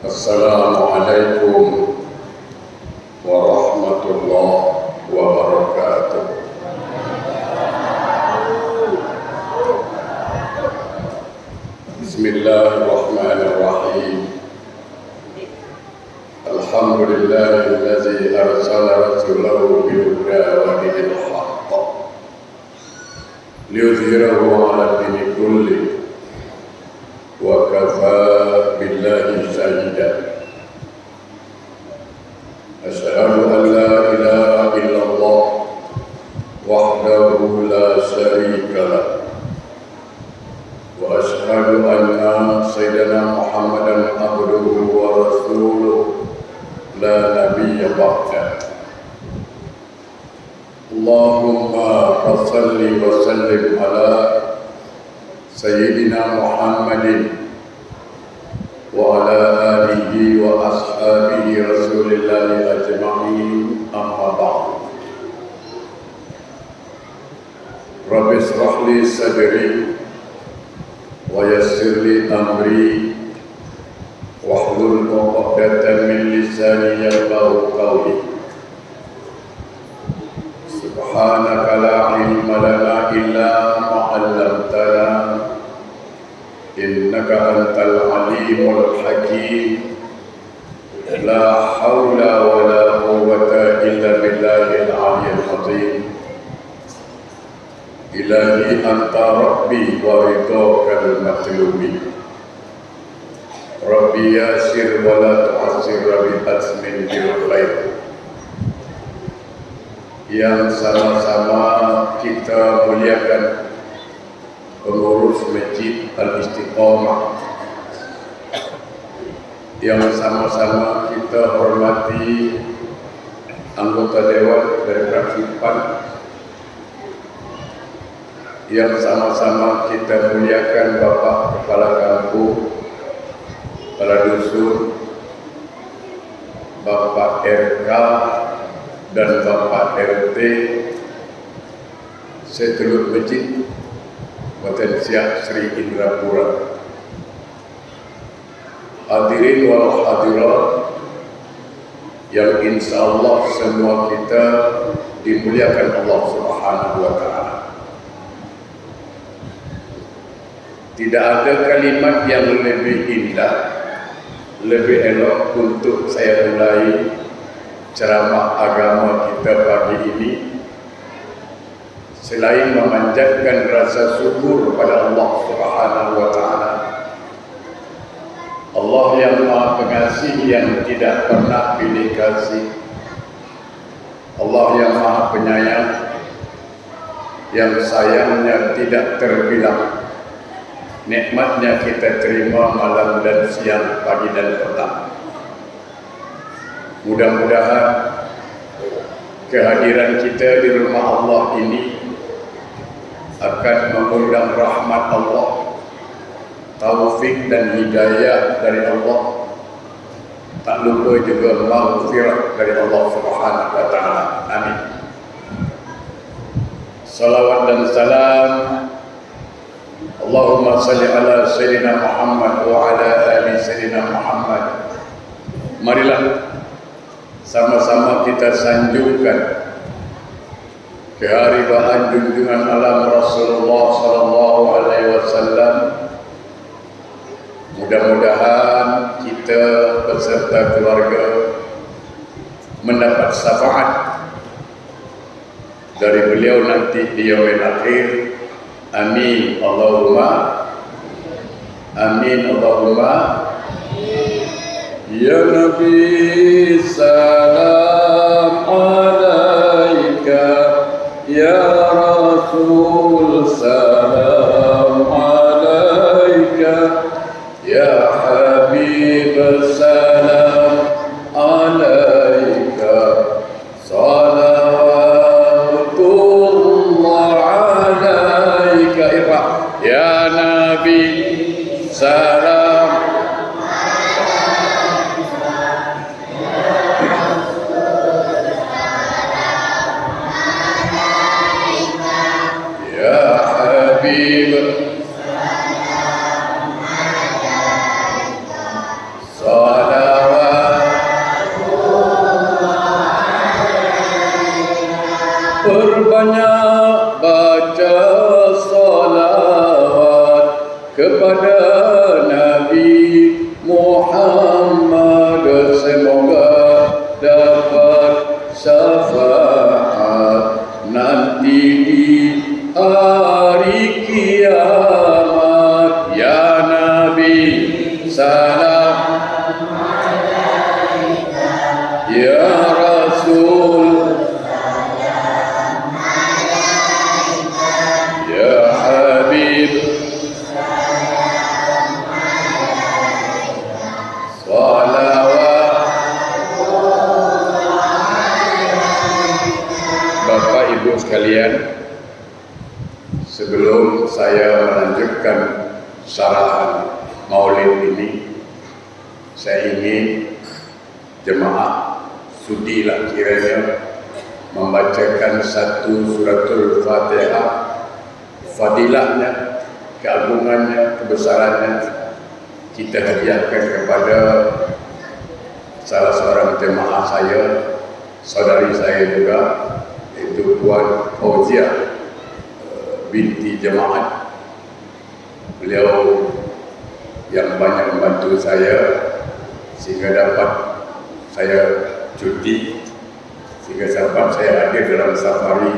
Assalamualaikum warahmatullahi wabarakatuh. Bismillahirrahmanirrahim. Alhamdulillahillazi arsala rasulahu bil-huda wa dinil haqq liyudhhirahu 'ala dini kulli wa kafaa billahi shahidan. Asyhadu an la ilaha illallah wahdahu la syarika lah wa asyhadu anna sayyidina Muhammadan abduhu wa rasuluh la nabiyya ba'dah. Allahumma salli wa sallim ala sayyidina Muhammadin wa ala alihi wa ashabihi rasulillahi ajma'in, amma ba'd. Rabbi shrah li sadri wa yassir li amri wahlul 'uqdatam min lisani yafqahu qawli. Subhanaka la ilma lana illa ma 'allamtana innaka antal alimul hakim. La haula wa la quwwata illa billahil aliyyil azim. Ilahi anta rabbi wa ridhakal matlubi. Rabbi yasir wa la tu'assir bi azmin bil khair. Yang sama-sama kita muliakan pengurus Masjid Al-Istiqamah, yang sama-sama kita hormati anggota Dewan dari fraksi PAN, yang sama-sama kita muliakan Bapak Kepala Kampung, Kepala Dusun, Bapak RK dan Bapak RT setelur masjid Potensial Sri Indrapura. Hadirin wal hadirat yang insya Allah semua kita dimuliakan Allah Subhanahu wa Ta'ala. Tidak ada kalimat yang lebih indah, lebih elok untuk saya mulai ceramah agama kita pagi ini selain memanjatkan rasa syukur kepada Allah Subhanahu wa Ta'ala, Allah yang Maha Pengasih, yang tidak pernah pilih kasih, Allah yang Maha Penyayang, yang sayangnya tidak terbilang. Nikmatnya kita terima malam dan siang, pagi dan petang. Mudah-mudahan kehadiran kita di rumah Allah ini akan mengundang rahmat Allah, taufik dan hidayah dari Allah, tak lupa juga maghfirah dari Allah Subhanahu wa Ta'ala. Amin. Salawat dan salam Allahumma salli ala Sayyidina Muhammad wa ala ali Sayyidina Muhammad. Marilah sama-sama kita sanjungkan kehariban junjungan alam Rasulullah sallallahu alaihi wasallam. Mudah-mudahan kita beserta keluarga mendapat syafaat dari beliau nanti di yaumil akhir. Amin Allahumma amin Allahumma. Ya Nabi salam alaika, ya Rasul salam alaika, ya Habib salam alaika, salawatullah alaika. Ya Nabi salam Habib salam melanjutkan syarahan Maulid ini, saya ingin jemaah sudilah kiranya membacakan satu suratul Fatihah, fadilahnya, keagungannya, kebesarannya kita hadiahkan kepada salah seorang jemaah saya, saudari saya juga, yaitu Puan Fauzia binti jemaah. Beliau yang banyak membantu saya sehingga dapat saya cuti, sehingga sahabat saya hadir dalam safari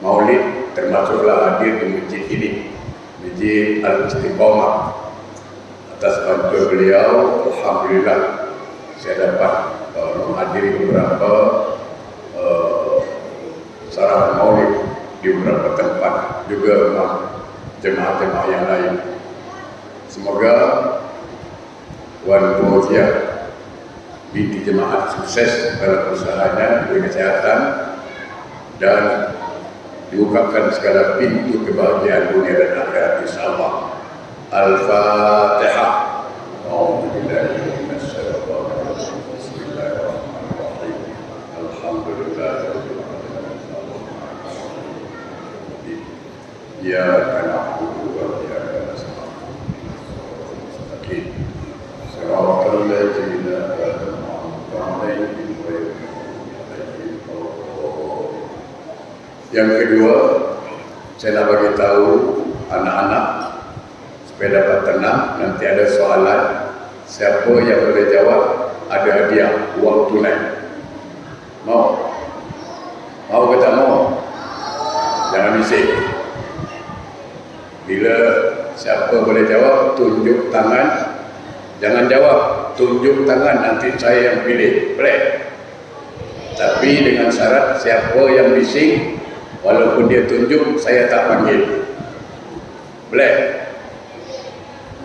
Maulid, termasuklah hadir di masjid ini, Masjid Al-Istiqamah. Atas bantuan beliau, alhamdulillah saya dapat menghadiri beberapa syarahan Maulid di beberapa tempat, juga jemaah-jemaah yang lain. Semoga Wan Fauzia binti jemaah sukses dalam usahanya, diberi kesehatan dan dibukakan segala pintu kebahagiaan dunia dan akhirat insyaallah. Al-Fatihah. Bismillahirrahmanirrahim. Alhamdulillahirabbil alamin. Iyyaka na'budu wa iyyaka nasta'in. Shiratal ladzina an'amta 'alaihim ghairil maghdubi 'alaihim. Yang kedua, saya nak bagi tahu anak-anak supaya dapat tenang. Nanti ada soalan, siapa yang boleh jawab ada hadiah wang tunai. Mau? Mau ke tak mau? Jangan bising. Bila siapa boleh jawab, tunjuk tangan. Jangan jawab, tunjuk tangan, nanti saya yang pilih. Boleh? Tapi dengan syarat siapa yang bising, walaupun dia tunjuk, saya tak panggil. Boleh?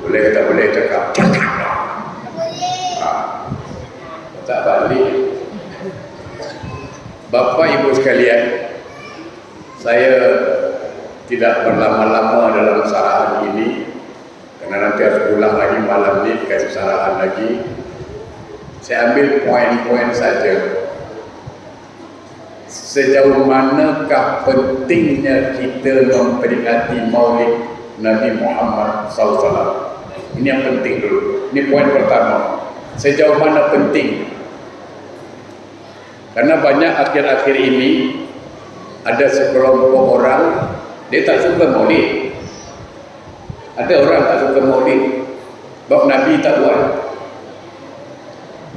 Boleh ke tak boleh cakap? Cakap lah. Tak balik. Bapak Ibu sekalian, saya tidak berlama-lama dalam syarahan ini, karena nanti harus pulang lagi malam ini dikasih syarahan lagi. Saya ambil poin-poin saja. Sejauh manakah pentingnya kita memperingati Maulid Nabi Muhammad SAW? Ini yang penting dulu. Ini poin pertama. Sejauh mana penting? Karena banyak akhir-akhir ini ada sekelompok orang dia tak suka Maulid. Ada orang tak suka Maulid. Sebab Nabi tak buat.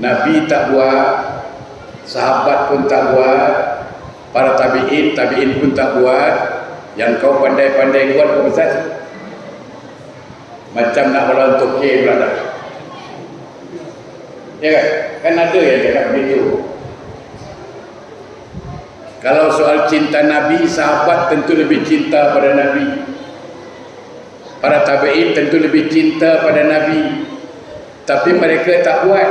Nabi tak buat, sahabat pun tak buat, para tabi'in pun tak buat. Yang kau pandai-pandai buat kau besar. Macam nak melawan Tokyo pula dah. Ya kan? Kan ada yang cakap begitu. Kalau soal cinta Nabi, sahabat tentu lebih cinta pada Nabi. Para tabi'in tentu lebih cinta pada Nabi. Tapi mereka tak buat.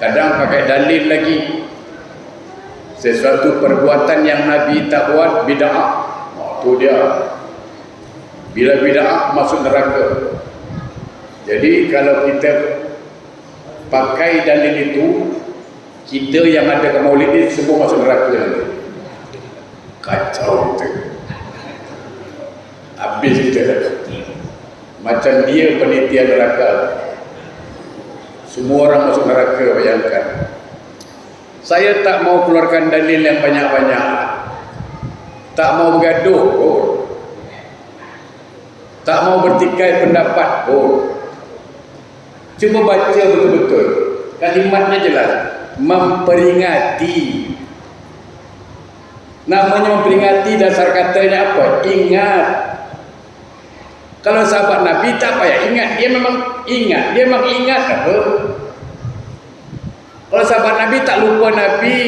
Kadang pakai dalil lagi. Sesuatu perbuatan yang Nabi tak buat, bid'ah. Itu dia. Bila bid'ah masuk neraka. Jadi kalau kita pakai dalil itu, kita yang ada ke Maulid ni semua masuk neraka nanti. Kacau kita. Habis kita. Macam dia penitia neraka. Semua orang masuk neraka, bayangkan. Saya tak mau keluarkan dalil yang banyak-banyak. Tak mau bergaduh. Tak mau bertikai pendapat. Cuma baca betul-betul. Kalimatnya jelas. Memperingati. Namanya memperingati, dasar katanya apa? Ingat. Kalau sahabat Nabi tak payah ingat, dia memang ingat. Dia memang ingat apa? Kalau sahabat Nabi tak lupa Nabi.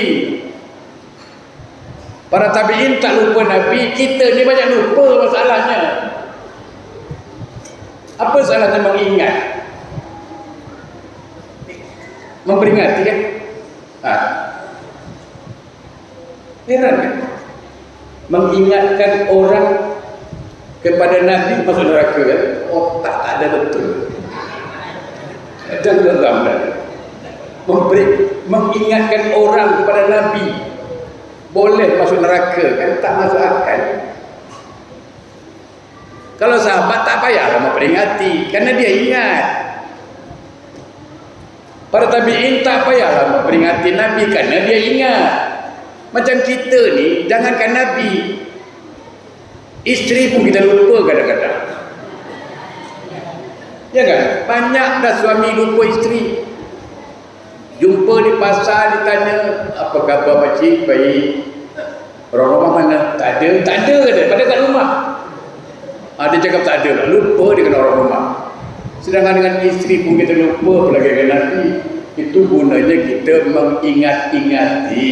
Para tabi'in tak lupa Nabi. Kita ni banyak lupa masalahnya. Apa salahnya mengingat? Memperingati kan? Heran kan? mengingatkan orang kepada Nabi masuk neraka kan? Otak tak ada betul. Dan geram dah. Mengingatkan orang kepada Nabi boleh masuk neraka kan? Tak masuk akal. Kalau sahabat tak payahlah memperingati kerana dia ingat. Para tabi'in tak payahlah memperingati Nabi kerana dia ingat. Macam kita ni, jangankan Nabi, isteri pun kita lupa kadang-kadang. Ya kan? Banyak dah suami lupa isteri. Jumpa di pasar, ditanya, apa khabar pakcik? Baik. Orang rumah mana? Tak ada. Tak ada kata, pada kat rumah. Dia cakap tak ada lah. Lupa dia kena orang rumah. Sedangkan dengan isteri pun kita lupa pelagi dengan Nabi. Itu gunanya kita mengingat-ingati.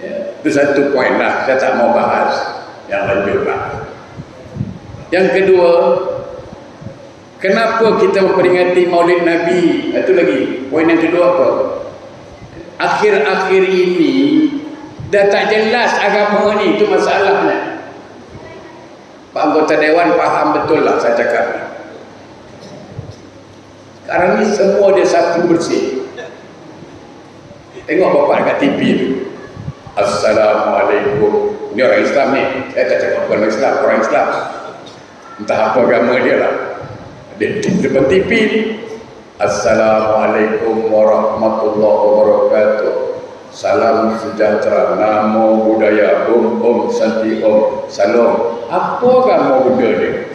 Ya, itu satu poin lah. Saya tak mau bahas yang lanjut lah. Yang kedua, kenapa kita memperingati Maulid Nabi? Itu lagi. Poin yang kedua apa? Akhir-akhir ini dah tak jelas agama ni. Itu masalahnya. Pak anggota Dewan faham betul lah saya cakap. Sekarang ni semua dia sapu bersih. Tengok bapak dekat TV tu. Assalamualaikum. Ni orang Islam ni. Saya tak cakap bukan orang Islam, orang Islam. Entah apa agama dia lah. Dia di depan TV ni. Assalamualaikum warahmatullahi wabarakatuh. Salam sejahtera, namo buddhaya, om santi om, salam. Apa agama Buddha dia?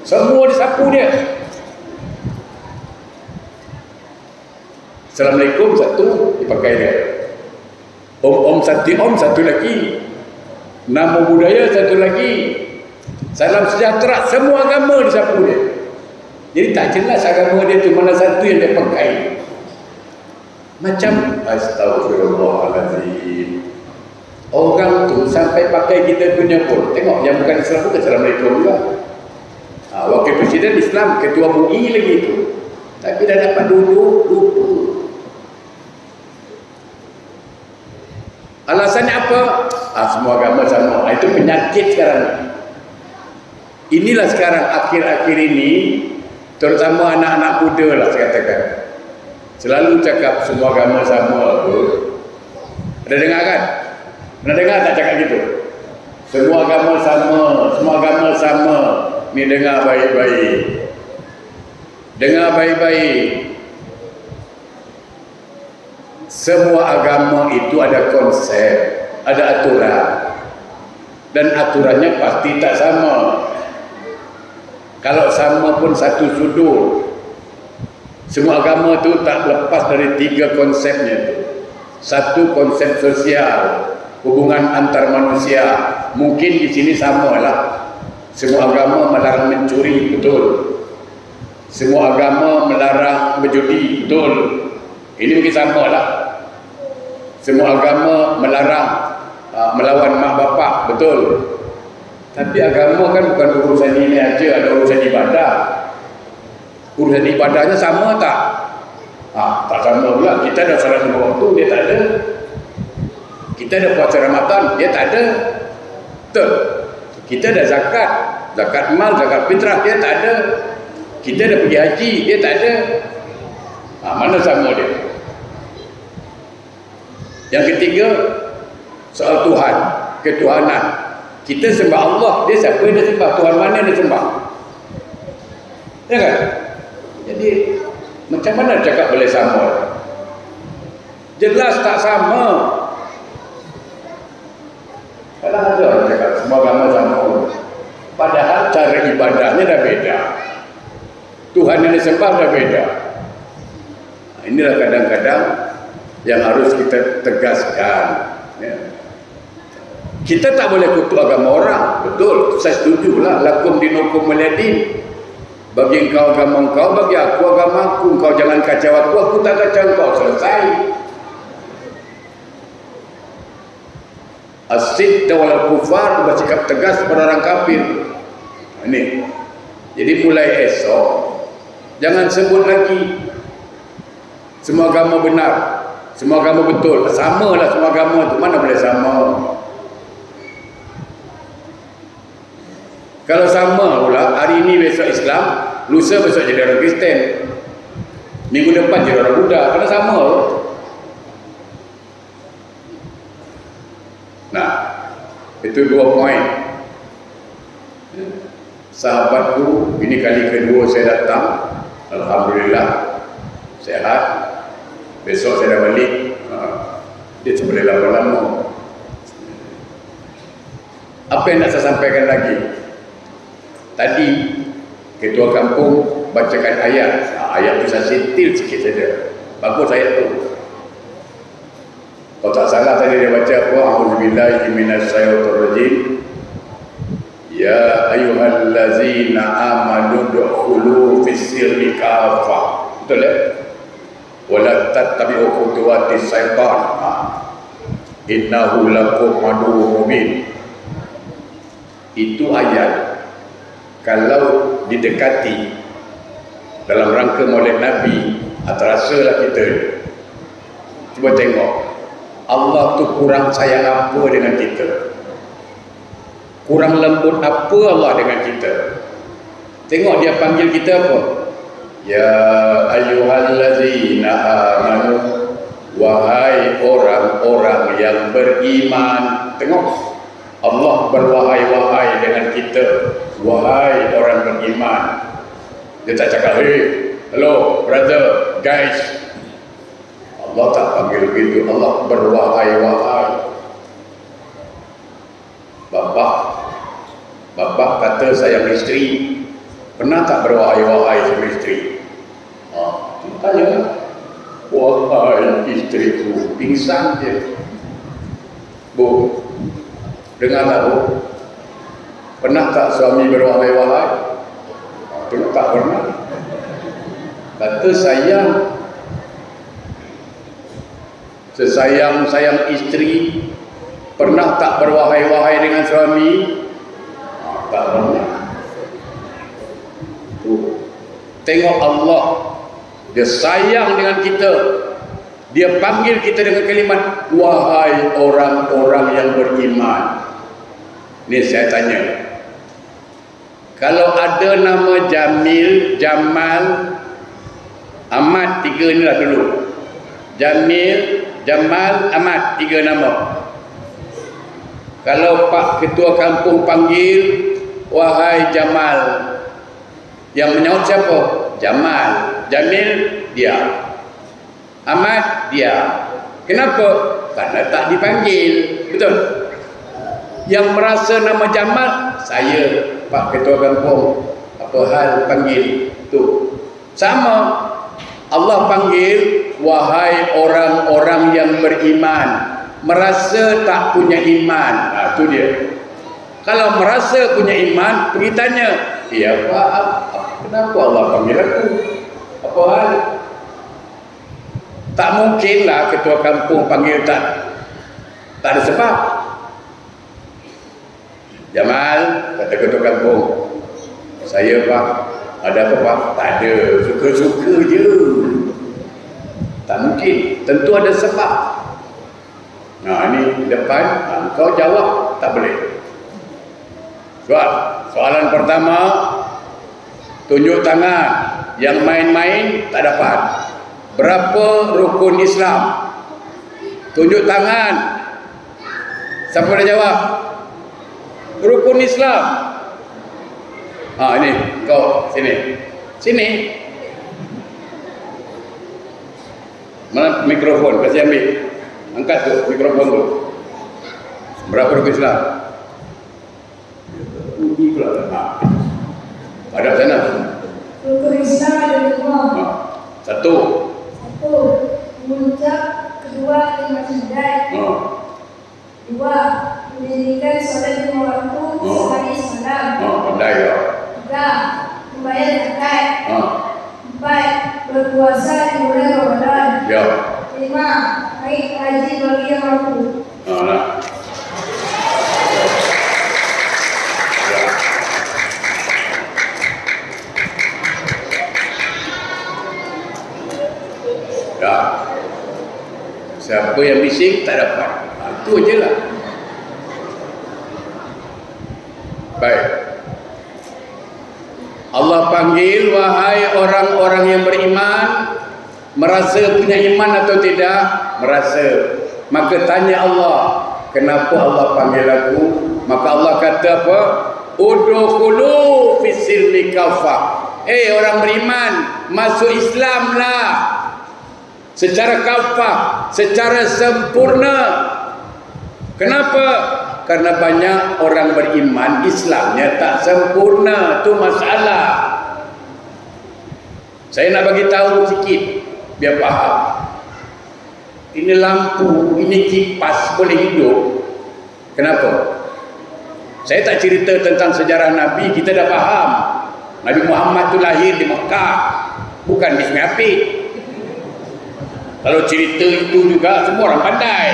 Semua disapu dia. Assalamualaikum satu dipakai dia. Om santi om satu lagi. Namo buddhaya satu lagi. Salam sejahtera, semua agama disapu dia. Jadi tak jelas agama dia tu mana satu yang dia pakai. Macam astagfirullahaladzim. Orang tu sampai pakai kita punya pun. Tengok yang bukan Islam pun Assalamualaikum juga. Wakil Presiden Islam, Ketua MUI lagi tu. Tapi dah dapat duduk, lupa. Alasannya apa? Semua agama sama. Itu penyakit sekarang. Inilah sekarang akhir-akhir ini, terutama anak-anak muda lah saya katakan. Selalu cakap semua agama sama. Ada dengar kan? Pernah dengar tak cakap gitu? Semua agama sama, semua agama sama. Ni dengar baik-baik. Dengar baik-baik. Semua agama itu ada konsep, ada aturan. Dan aturannya pasti tak sama. Kalau sama pun satu sudut. Semua agama itu tak lepas dari tiga konsepnya itu. Satu konsep sosial, hubungan antar manusia. Mungkin di sini sama lah. Semua agama melarang mencuri, betul. Semua agama melarang berjudi, betul. Ini mungkin sama lah. Semua agama melarang melawan mak bapak, betul. Tapi agama kan bukan urusan ini aja, ada urusan ibadah. Urusan ibadahnya sama tak? Tak sama pula. Kita ada salat 5 waktu, dia tak ada. Kita ada puasa Ramadan, dia tak ada. Betul. Kita ada zakat, zakat mal, zakat fitrah, dia tak ada. Kita ada pergi haji, dia tak ada. Mana sama dia? Yang ketiga, soal Tuhan, ketuhanan. Kita sembah Allah, dia siapa yang dia sembah? Tuhan mana dia sembah? Ya kan? Jadi macam mana cakap boleh sama? Jelas tak sama. Kalau ada orang cakap semua agama sama, padahal cara ibadahnya dah beda, Tuhan yang disembah dah beda. Inilah kadang-kadang yang harus kita tegaskan, ya. Kita tak boleh kutuk agama orang, betul, saya setuju lah. Lakum dinukum waliyadin. Bagi engkau agama engkau, bagi aku agama aku. Engkau jangan kacau aku tak kacau engkau. Selesai. As-sidq wal kufar, bersikap tegas pada orang kafir. Ini. Jadi mulai esok jangan sebut lagi semua agama benar, semua agama betul. Samalah semua agama tu, mana boleh sama. Kalau sama pula, hari ini besok Islam, lusa besok jadi orang Kristen, minggu depan jadi orang Buddha, karena sama pula. Nah, itu 2 poin. Sahabatku, ini kali kedua saya datang, alhamdulillah sehat. Besok saya dah balik. Dia tak boleh lama-lama. Apa yang nak saya sampaikan lagi? Tadi ketua kampung bacakan ayat. Ayat tu saya sentil sikit saja. Bagus ayat tu. Kalau tak salah tadi dia baca apa? A'udzubillahi minasyaitonirrajim. Ya ayyuhallazina amanu dukhulu fis-silmi kafah. Betul ya? Wala tattabi'u khutuwatis syaitan. Innahu lakum aduwwun mubin. Itu ayat kalau didekati dalam rangka Maulid Nabi, terasalah kita. Cuba tengok, Allah tu kurang sayang apa dengan kita? Kurang lembut apa Allah dengan kita? Tengok dia panggil kita apa? Ya ayyuhallazina amanu, wahai orang-orang yang beriman. Tengok, Allah berwahai-wahai dengan kita, wahai orang beriman. Dia tak cakap, hey, hello, brother, guys. Allah tak panggil begitu. Allah berwahai-wahai. Bapak kata sayang isteri, pernah tak berwahai-wahai sama isteri? Tanya, wahai istriku, pingsan dia. Bu, dengar tak bu? Pernah tak suami berwahai-wahai? Tak pernah. Kata sayang, sesayang-sayang isteri, pernah tak berwahai-wahai dengan suami? Tak pernah. Tengok Allah, dia sayang dengan kita. Dia panggil kita dengan kalimat, wahai orang-orang yang beriman. Ni saya tanya, kalau ada nama Jamil, Jamal, Ahmad, 3 ni lah dulu. Jamil, Jamal, Ahmad, 3 nama. Kalau Pak Ketua Kampung panggil, wahai Jamal, yang menyaut siapa? Jamal. Jamil, dia. Ahmad, dia. Kenapa? Karena tak dipanggil. Betul? Yang merasa nama Jamal, saya, Pak Ketua Kampung. Apa hal panggil? Tu. Sama. Allah panggil, wahai orang-orang yang beriman. Merasa tak punya iman. Itu dia. Kalau merasa punya iman, pergi tanya, ya Pak, kenapa Allah panggil aku? Apa hal? Tak mungkinlah ketua kampung panggil tak ada sebab. Jamal, kata ketua kampung, saya Pak, ada apa Pak? Tak ada, suka-suka je. Tak mungkin, tentu ada sebab. Nah ini depan, kau jawab, tak boleh. Soalan pertama, tunjuk tangan. Yang main-main tak dapat. Berapa rukun Islam? Tunjuk tangan. Siapa dah jawab? Rukun Islam. Ini kau sini. Sini. Mana mikrofon? Kasih ambil. Angkat tu mikrofon tu. Berapa rukun Islam? Ada sana. Rukun Islam ada 5. Satu. Mengucap. 2. Terima syahadat. 2. Mendirikan solat 5 waktu sehari semalam. Pandai ya. 3. Membayar zakat. 4. Berpuasa di bulan Ramadan. Ya. 5. Naik haji bagi yang mampu. Nah. Ya. Siapa yang bising tak dapat. Itu je lah. Baik. Allah panggil, wahai orang-orang yang beriman, merasa punya iman atau tidak? Merasa. Maka tanya Allah, kenapa Allah panggil aku? Maka Allah kata apa? Udkhulu fis-silmi kafah. Orang beriman, masuk Islamlah secara kafah, secara sempurna. Kenapa? Karena banyak orang beriman Islamnya tak sempurna, tu masalah. Saya nak bagi tahu sikit biar faham. Ini lampu, ini kipas boleh hidup. Kenapa? Saya tak cerita tentang sejarah Nabi, kita dah faham. Nabi Muhammad tu lahir di Mekah, bukan di Sungai Apit. Kalau cerita itu juga semua orang pandai.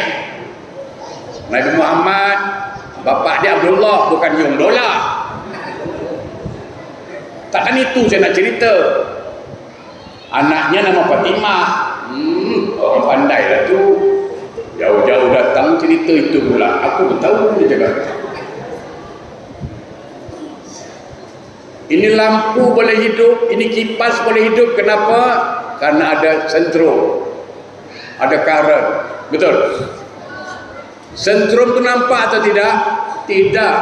Nabi Muhammad, bapak dia Abdullah, bukan Yung Dola. Takkan itu saya nak cerita. Anaknya nama Fatimah. Orang pandai lah tu. Jauh-jauh datang cerita itu pula. Aku pun tahu dia cakap. Ini lampu boleh hidup, ini kipas boleh hidup. Kenapa? Karena ada sentrum, ada current. Betul? Sentrum tu nampak atau tidak? Tidak.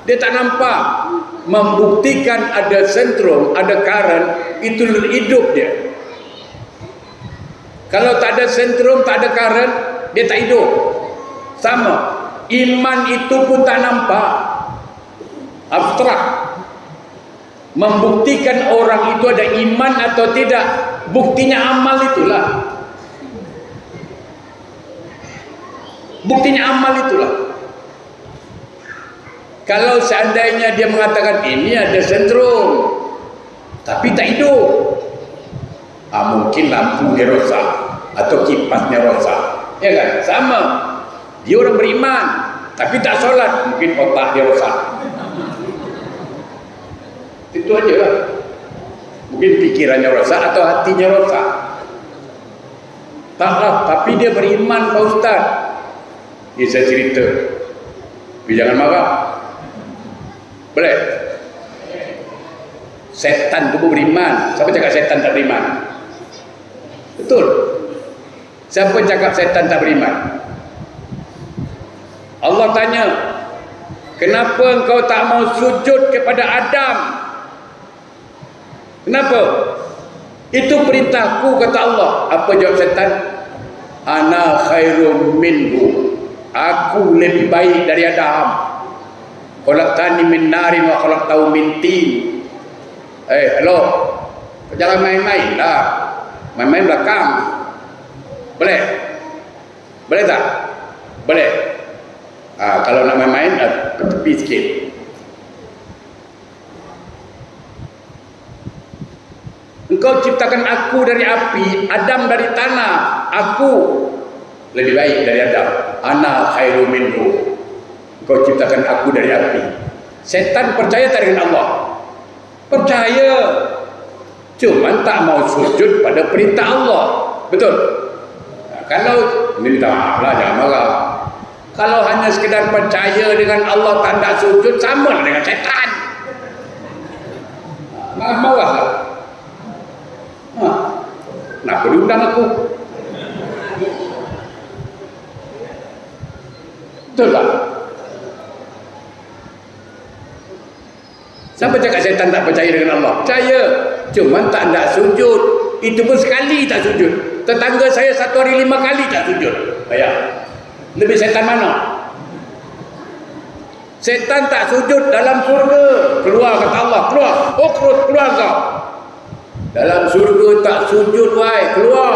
Dia tak nampak. Membuktikan ada sentrum, ada current, itu hidup dia. Kalau tak ada sentrum, tak ada current, dia tak hidup. Sama. Iman itu pun tak nampak. Abstrak. Membuktikan orang itu ada iman atau tidak, buktinya amal itulah. Buktinya amal itulah. Kalau seandainya dia mengatakan ini ada sentrum tapi tak hidup, mungkin lampu dia rosak atau kipasnya rosak, ya kan? Sama. Dia orang beriman tapi tak solat, mungkin otak dia rosak. Itu aja lah. Mungkin pikirannya rosak atau hatinya rosak. Taklah, tapi dia beriman Pak Ustaz. Ini saya cerita. Tapi jangan marah. Boleh? Setan tu beriman. Siapa cakap setan tak beriman? Betul. Siapa cakap setan tak beriman? Allah tanya, kenapa engkau tak mau sujud kepada Adam? Kenapa? Itu perintahku, kata Allah. Apa jawab setan? Ana khairum minhu. Aku lebih baik dari Adam. Khalaqtani min narin wa khalaqtahu min tin. Hello. Jangan main-main lah. Main-main belakang. Boleh? Boleh tak? Boleh. Kalau nak main-main, ke tepi sikit. Engkau ciptakan aku dari api, Adam dari tanah. Aku lebih baik dari Adam. Ana khairu minhu. Engkau ciptakan aku dari api. Setan percaya tak dengan Allah? Percaya. Cuma tak mau sujud pada perintah Allah. Betul? Kalau ini minta maaf lah, jangan marah. Kalau hanya sekedar percaya dengan Allah tanda sujud, sama dengan setan. Marah lah. Kenapa diundang aku? Betul tak? Siapa cakap setan tak percaya dengan Allah? Percaya. Cuma tak nak sujud. Itu pun sekali tak sujud. Tetangga saya 1 hari 5 kali tak sujud. Bayar. Lebih setan mana? Setan tak sujud dalam surga. Keluar kata Allah. Keluar. Keluar kau. Dalam surga tak sujud, wahai. Keluar.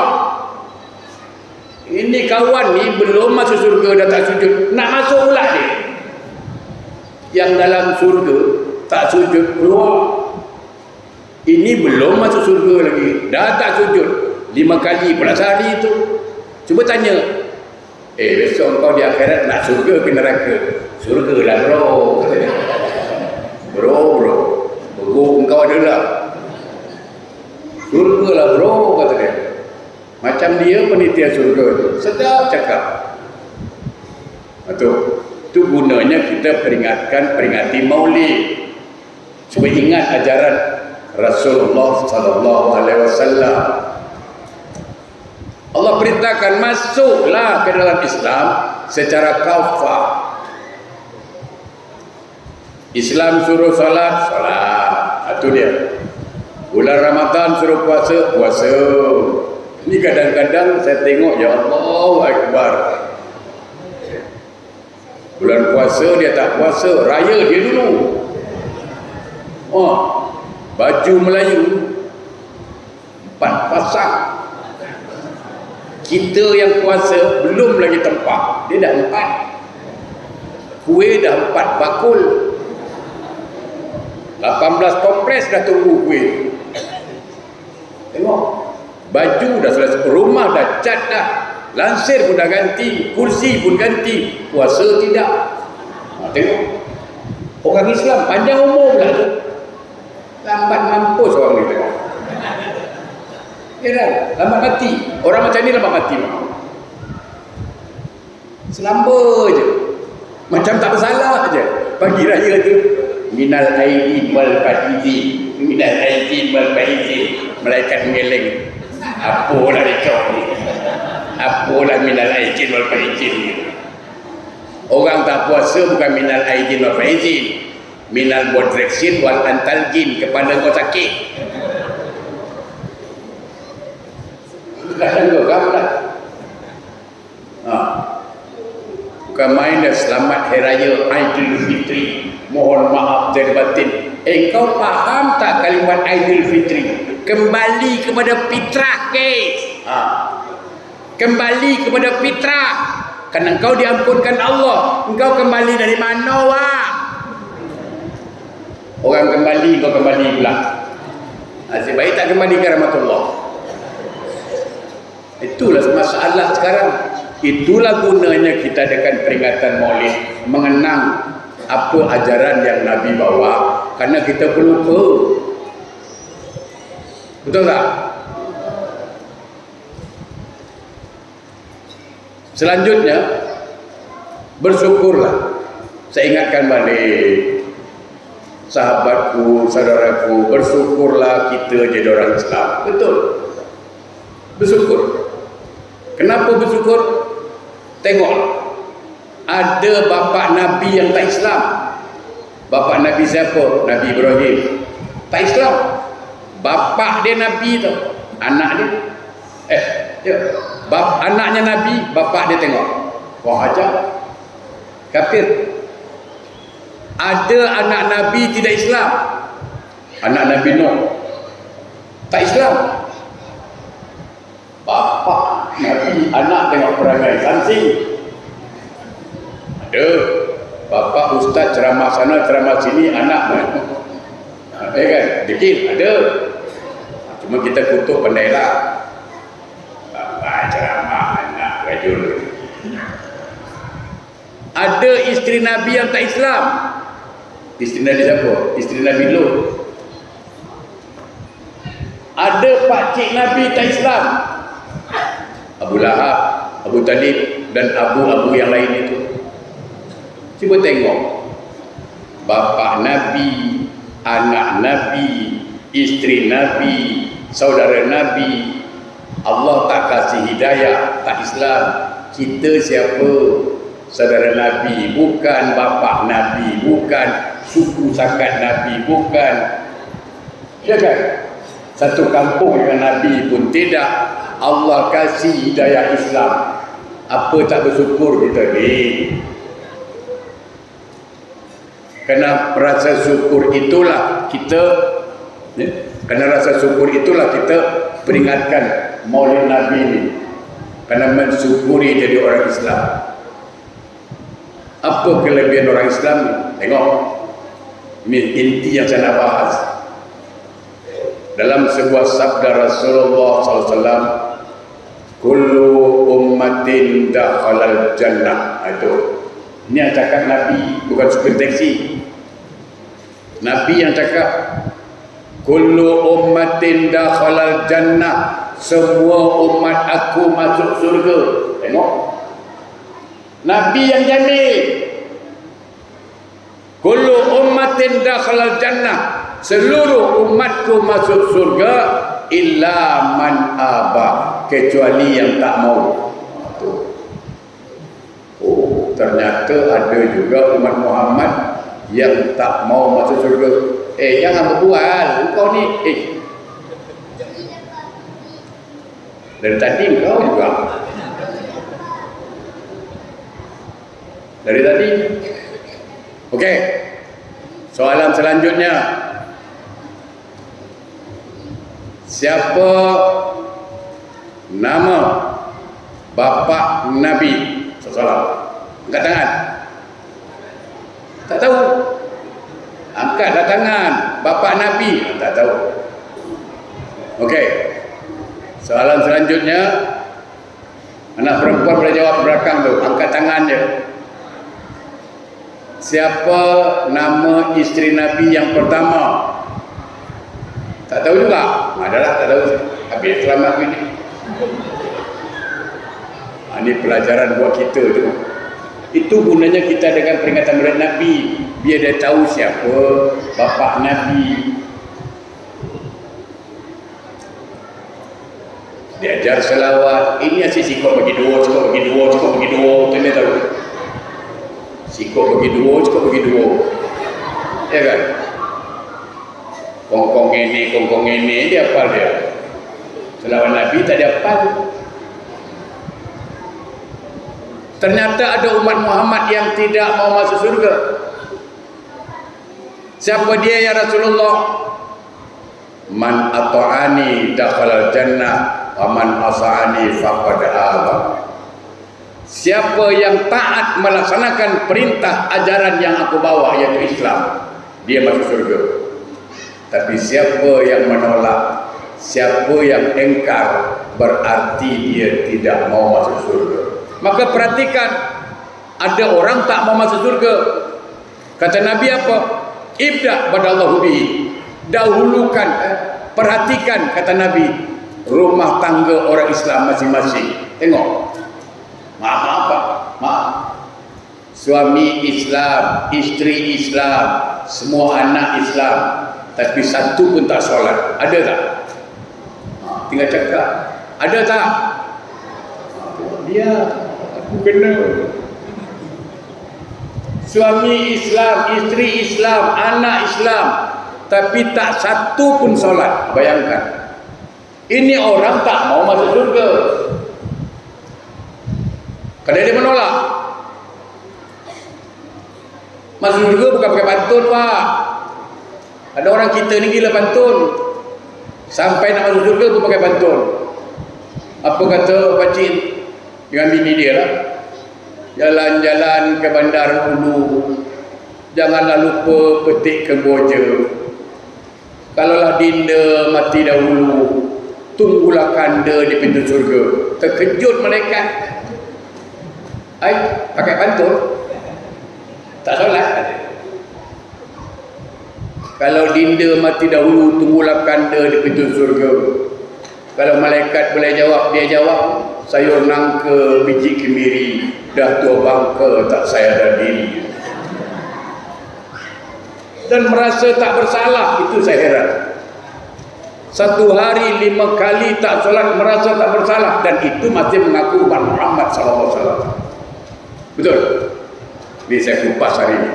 Ini kawan ni belum masuk surga dah tak sujud. Nak masuk pula dia. Yang dalam surga tak sujud, keluar. Ini belum masuk surga lagi, dah tak sujud 5 kali pula sehari itu. Cuba tanya, besok kau di akhirat nak surga ke neraka? Surga lah bro. Bro bergurau kau adalah surga lah bro, kata dia. Macam dia penitia surga tu, sedap cakap. Itu gunanya kita peringati maulid, supaya ingat ajaran Rasulullah sallallahu alaihi wasallam. Allah perintahkan masuklah ke dalam Islam secara kafah. Islam suruh salat, itu dia. Bulan Ramadan suruh puasa, puasa. Ini kadang-kadang saya tengok, ya Allahu Akbar. Bulan puasa dia tak puasa, raya dia dulu. Baju Melayu 4 pasang. Kita yang puasa belum lagi tempat, dia dah 4. Kuih dah 4 bakul. 18 toples dah tunggu kuih. Tengok, baju dah selesai, rumah dah cat dah, lansir pun dah ganti, kursi pun ganti, puasa tidak. Tengok, orang Islam panjang umur pula tu, lambat mampus orang ni. Tengok, ya dah, lambat mati. Orang macam ni lambat mati. Selamba je, macam tak bersalah je. Pagi raya tu, minal aidin wal faizin, minal aidin wal faizin, malaikat mengeleng. Apalah kau ni, apalah minal aidin wal faizin ni. Orang tak puasa bukan minal aidin wal faizin, minal bodreksin wal antalgin, kepala kau sakit. Kadang kau gambar. Bukan main dah, selamat Hari Raya Aidil Fitri, mohon maaf dari batin. Kau faham tak kalimat Aidil Fitri? Kembali kepada fitrah, guys. Kembali kepada fitrah. Kerana engkau diampunkan Allah, engkau kembali dari mana, wah? Orang kembali, kau kembali pula. Nasib baik tak kembali ke rahmatullah. Itulah masalah sekarang. Itulah gunanya kita adakan peringatan Maulid, mengenang apa ajaran yang Nabi bawa, karena kita pelupa. Betul tak? Selanjutnya, bersyukurlah. Saya ingatkan balik sahabatku, saudaraku, bersyukurlah kita jadi orang Islam. Betul, bersyukur. Kenapa bersyukur? Tengok, ada bapa Nabi yang tak Islam. Bapa Nabi siapa? Nabi Ibrahim. Tak Islam. Bapa dia Nabi tu, anak dia. Anaknya Nabi, bapa dia tengok. Wah, ajar. Kafir. Ada anak Nabi tidak Islam. Anak Nabi Nuh tak Islam. Bapa Nabi, anak tengok perangai sansing. Ada. Bapa ustaz ceramah sana ceramah sini, anak kan? Dikit ada. Cuma kita kutuk pandai lah. Bapa ceramah, anak rajul. Ada isteri Nabi yang tak Islam. Isteri Nabi siapa? Isteri Nabi Lut. Ada pakcik Nabi tak Islam. Abu Lahab, Abu Talib dan abu-abu yang lain itu. Cuba tengok, bapa Nabi, anak Nabi, isteri Nabi, saudara Nabi, Allah tak kasih hidayah, tak Islam. Kita siapa? Saudara Nabi, bukan bapa Nabi, bukan suku sakat Nabi, bukan. Ya kan? Satu kampung dengan Nabi pun tidak. Allah kasih hidayah Islam. Apa tak bersyukur kita ni? Kerana rasa syukur itulah kita, kerana rasa syukur itulah kita peringatkan Maulid Nabi ni. Kerana mensyukuri jadi orang Islam. Apa kelebihan orang Islam ni? Tengok, ini inti yang saya nak bahas. Dalam sebuah sabda Rasulullah SAW, kullu ummatin dakhalal jannah. Itu. Ini yang cakap Nabi, bukan supir taksi. Nabi yang cakap, kullu ummatin dakhalal jannah. Semua umat aku masuk surga. Tengok. Nabi yang jamin. Kullu ummatin dakhalal jannah. seluruh umatku masuk surga illa man aba, kecuali yang tak mau. Oh, ternyata ada juga umat Muhammad yang tak mau masuk surga. Jangan berbual, kau ni dari tadi kau juga. Dari tadi. Okey. Soalan selanjutnya. Siapa nama bapa Nabi sallallahu? Angkat tangan. Tak tahu. Angkatlah tangan. Bapa Nabi tak tahu. Okey. Soalan selanjutnya. Anak perempuan boleh jawab belakang tu. Angkat tangan dia. Siapa nama isteri Nabi yang pertama? Tak tahu juga. Adalah tak tahu. Habis selamat ini. Ini pelajaran buat kita tu. Itu gunanya kita dengan peringatan Maulid Nabi, biar dia tahu siapa bapa Nabi. Diajar selawat. Ini asyik sikap bagi dua, cukup bagi dua, cukup bagi dua. Kita tahu. Sikap bagi dua, cukup bagi dua. Ya kan? Kongkong ini dia hafal dia. Selawat Nabi tak dia hafal. Ternyata ada umat Muhammad yang tidak mau masuk surga. Siapa dia ya Rasulullah? Man ata'ani dakhalal jannah wa man asa'ani faqad aba. Siapa yang taat melaksanakan perintah ajaran yang aku bawa, yaitu Islam, dia masuk surga. Tapi siapa yang menolak, siapa yang engkar, berarti dia tidak mau masuk surga. Maka perhatikan, ada orang tak mau masuk surga. Kata Nabi apa? Ibda badallahu bihi. Dahulukan, perhatikan kata Nabi, rumah tangga orang Islam masing-masing. Tengok. Maaf apa? Maaf. Suami Islam, isteri Islam, semua anak Islam, tapi satu pun tak solat. Ada tak? Tinggal cakap. Ada tak? Dia, aku kena. Suami Islam, isteri Islam, anak Islam, tapi tak satu pun solat. Bayangkan. Ini orang tak mau masuk surga. Kerana dia menolak. Masuk surga bukan pakai pantun, Pak. Ada orang kita ni gila pantun. Sampai nak masuk surga pun pakai pantun. Apa kata pakcik dengan bini dia lah? Jalan-jalan ke Bandar Hulu, janganlah lupa petik kemboja. Kalaulah dinda mati dahulu, tunggulah kanda di pintu surga. Terkejut malaikat. Pakai pantun, tak solat. Kalau dinda mati dahulu, tunggulah kanda di pintu surga. Kalau malaikat boleh jawab, dia jawab, sayur nangka biji kemiri, dah tua bangka tak sayar diri. Dan merasa tak bersalah, itu saya heran. Satu hari 5 kali tak solat, merasa tak bersalah, dan itu masih mengaku umat Muhammad SAW. Betul? Ini saya kupas hari ini.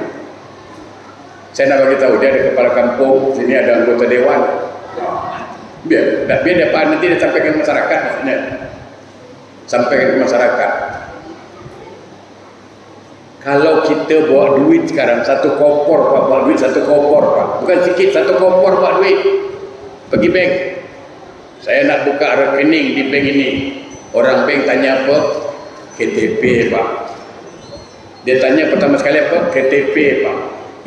Saya nak bagi tahu, dia ada kepala kampung, sini ada anggota dewan. Biar dia faham, nanti dia sampaikan ke masyarakat, maksudnya sampaikan ke masyarakat. Kalau kita bawa duit sekarang, 1 kopor Pak, bawa duit 1 kopor Pak, bukan sikit, 1 kopor bawa duit, pergi bank. Saya nak buka rekening di bank ini. Orang bank tanya apa? KTP Pak. Dia tanya pertama sekali apa? KTP Pak.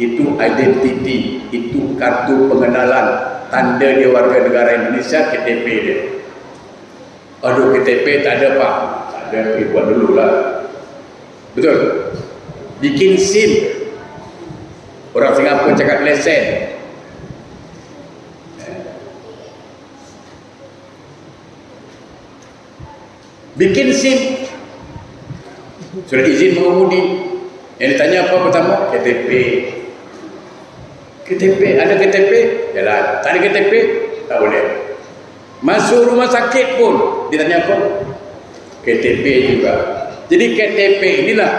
Itu identiti, itu kartu pengenalan, tanda dia warga negara Indonesia, KTP dia. Aduh, KTP tak ada Pak. Tak ada, pergi buat dulu lah. Betul? Bikin SIM. Orang Singapura cakap lesen. Bikin SIM. Surat izin mengemudi. Yang ditanya apa pertama? KTP. KTP, ada KTP, jalan. Tak ada KTP, tak boleh. Masuk rumah sakit pun ditanya apa? KTP juga. Jadi KTP inilah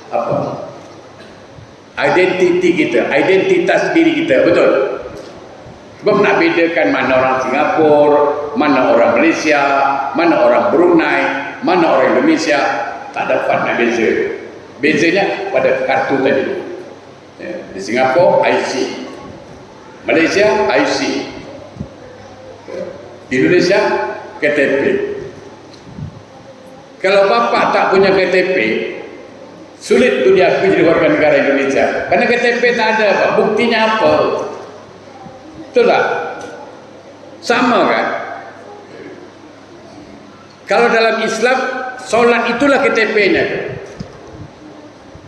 apa? Identiti kita, identitas diri kita, betul? Sebab nak bedakan mana orang Singapura, mana orang Malaysia, mana orang Brunei, mana orang Indonesia, tak dapat nak beza. Bezanya pada kartu tadi. Ya, di Singapura IC, Malaysia IC, Indonesia KTP. Kalau bapa tak punya KTP, sulit untuk diakui jadi warga negara Indonesia. Karena KTP tak ada, Pak. Buktinya apa? Betul tak? Sama kan? Kalau dalam Islam, solat itulah KTP-nya.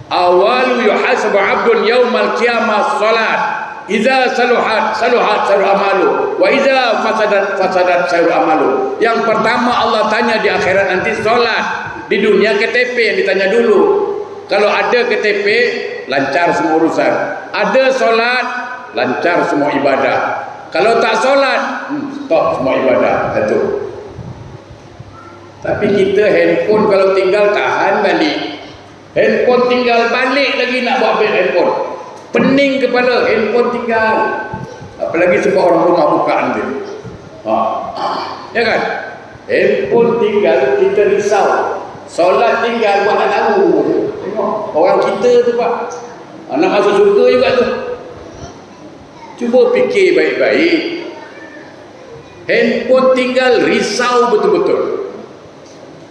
Awalu yuhasabu abdun yaumal qiyamah salat. Iza saluhat amalu, wa iza fasadat sayru amalu. Yang pertama Allah tanya di akhirat nanti solat. Di dunia KTP yang ditanya dulu. Kalau ada KTP, lancar semua urusan. Ada solat, lancar semua ibadah. Kalau tak solat, stop semua ibadah. Satu. Tapi kita handphone kalau tinggal tahan balik. Handphone tinggal balik lagi nak buat balik handphone. Pening kepala, handphone tinggal. Apalagi sebab orang rumah bukaan dia. Ya kan? Handphone tinggal, kita risau. Solat tinggal, buat tak tahu. Tengok, orang kita tu Pak. Nak masuk surga juga tu. Cuba fikir baik-baik. Handphone tinggal, risau betul-betul.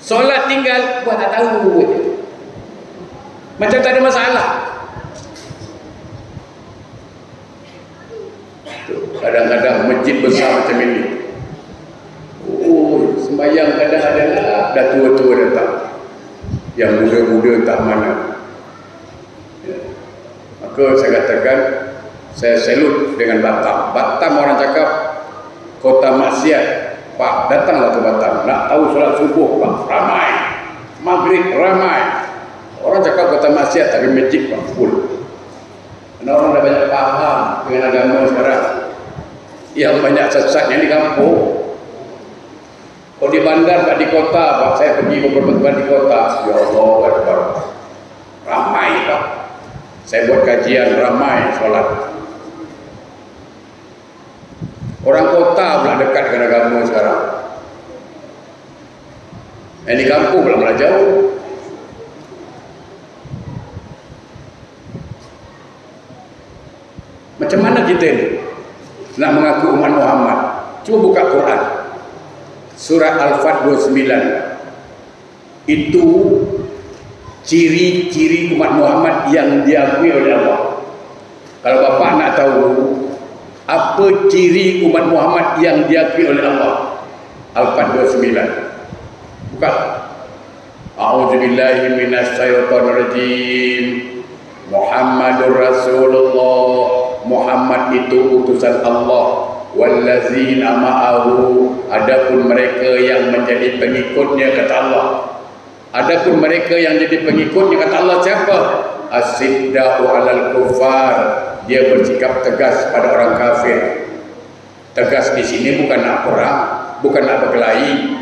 Solat tinggal, buat tak tahu. Macam tak ada masalah. Kadang-kadang masjid besar macam ini. Sembahyang kadang adalah dah tua-tua datang. Yang muda-muda tak mana. Maka saya katakan, saya salut dengan Batam. Batam orang cakap kota maksiat. Pak, datanglah ke Batam. Nak tahu solat subuh, Pak, ramai. Maghrib ramai. Orang cakap kota maksiat tapi masjid Pak full. Karena orang dah banyak faham dengan agama sekarang. Yang banyak sesatnya di kampung. Kalau di bandar, Pak, di kota, Pak, saya pergi beberapa tempat di kota. Ya Allah, Akbar. Ramai, Pak. Saya buat kajian, ramai solat. Orang kota pula dekat dengan agama sekarang. Yang di kampung pula malah jauh. Macam mana kita ni nak mengaku umat Muhammad? Cuba buka Quran. Surah Al-Fat 29. Itu ciri-ciri umat Muhammad yang diakui oleh Allah. Kalau Bapak nak tahu apa ciri umat Muhammad yang diakui oleh Allah, Al-Fat 29. Buka. A'udzubillahi minasyaitonirrajim. Muhammadur Rasulullah. Muhammad itu utusan Allah. Wallazina ma'ahu, adapun mereka yang menjadi pengikutnya, kata Allah. Adapun mereka yang jadi pengikutnya, kata Allah, siapa? As-sidda'u 'alal kuffar, dia bersikap tegas pada orang kafir. Tegas di sini bukan nak perang, bukan nak berkelahi.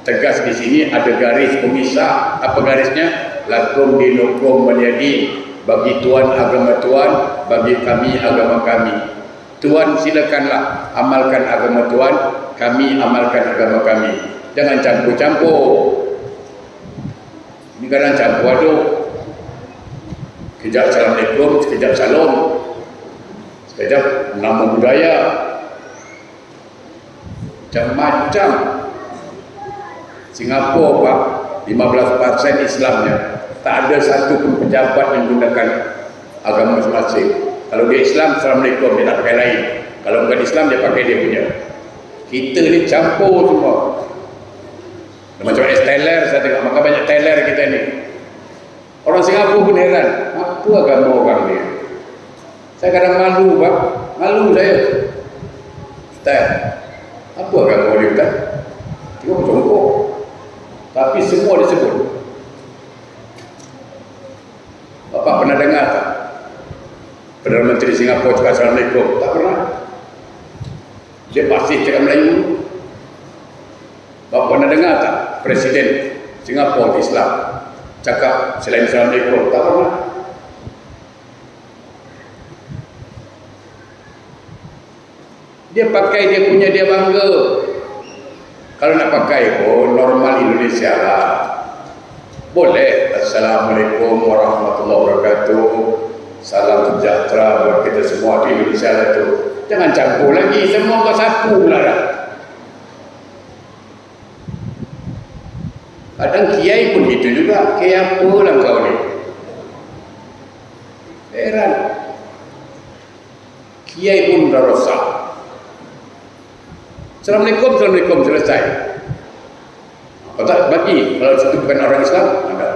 Tegas di sini ada garis pemisah. Apa garisnya? Lakum dinukum waliyadin. Bagi Tuhan agama Tuhan, bagi kami agama kami. Tuhan silakanlah amalkan agama Tuhan, kami amalkan agama kami. Jangan campur-campur. Ini kadang campur aduk. Sekejap Assalamualaikum, sekejap salam, sekejap nama budaya. Macam-macam. Singapura, Pak, 15% Islamnya. Tak ada satu pun pejabat yang gunakan agama masing-masing. Kalau dia Islam, Assalamualaikum, dia tak pakai lain. Kalau bukan Islam, dia pakai dia punya. Kita ni campur semua. Macam teller, saya tengok, maka banyak teller kita ni. Orang Singapura pun heran, apa agama orang ni? Saya kadang malu, Pak. Malu saya. Ustaz, apa agama dia, Ustaz? Tengok contoh. Tapi semua disebut. Bapak pernah dengar tak? Perdana Menteri Singapura cakap Assalamualaikum. Tak pernah. Dia pasti cakap Melayu. Bapak pernah dengar tak Presiden Singapura Islam cakap selain Assalamualaikum? Tak pernah. Dia pakai dia punya, dia bangga. Kalau nak pakai pun normal Indonesia lah. Boleh. Assalamualaikum warahmatullahi wabarakatuh. Salam sejahtera buat kita semua di Indonesia lah tu. Jangan campur lagi. Semua kau sapu pula dah. Kadang kiai pun gitu juga. Kiai apa lah kau ni? Heran. Kiai pun dah rosak. Assalamualaikum, Assalamualaikum, selesai. Apa tak bagi? Kalau itu bukan orang Islam, ada.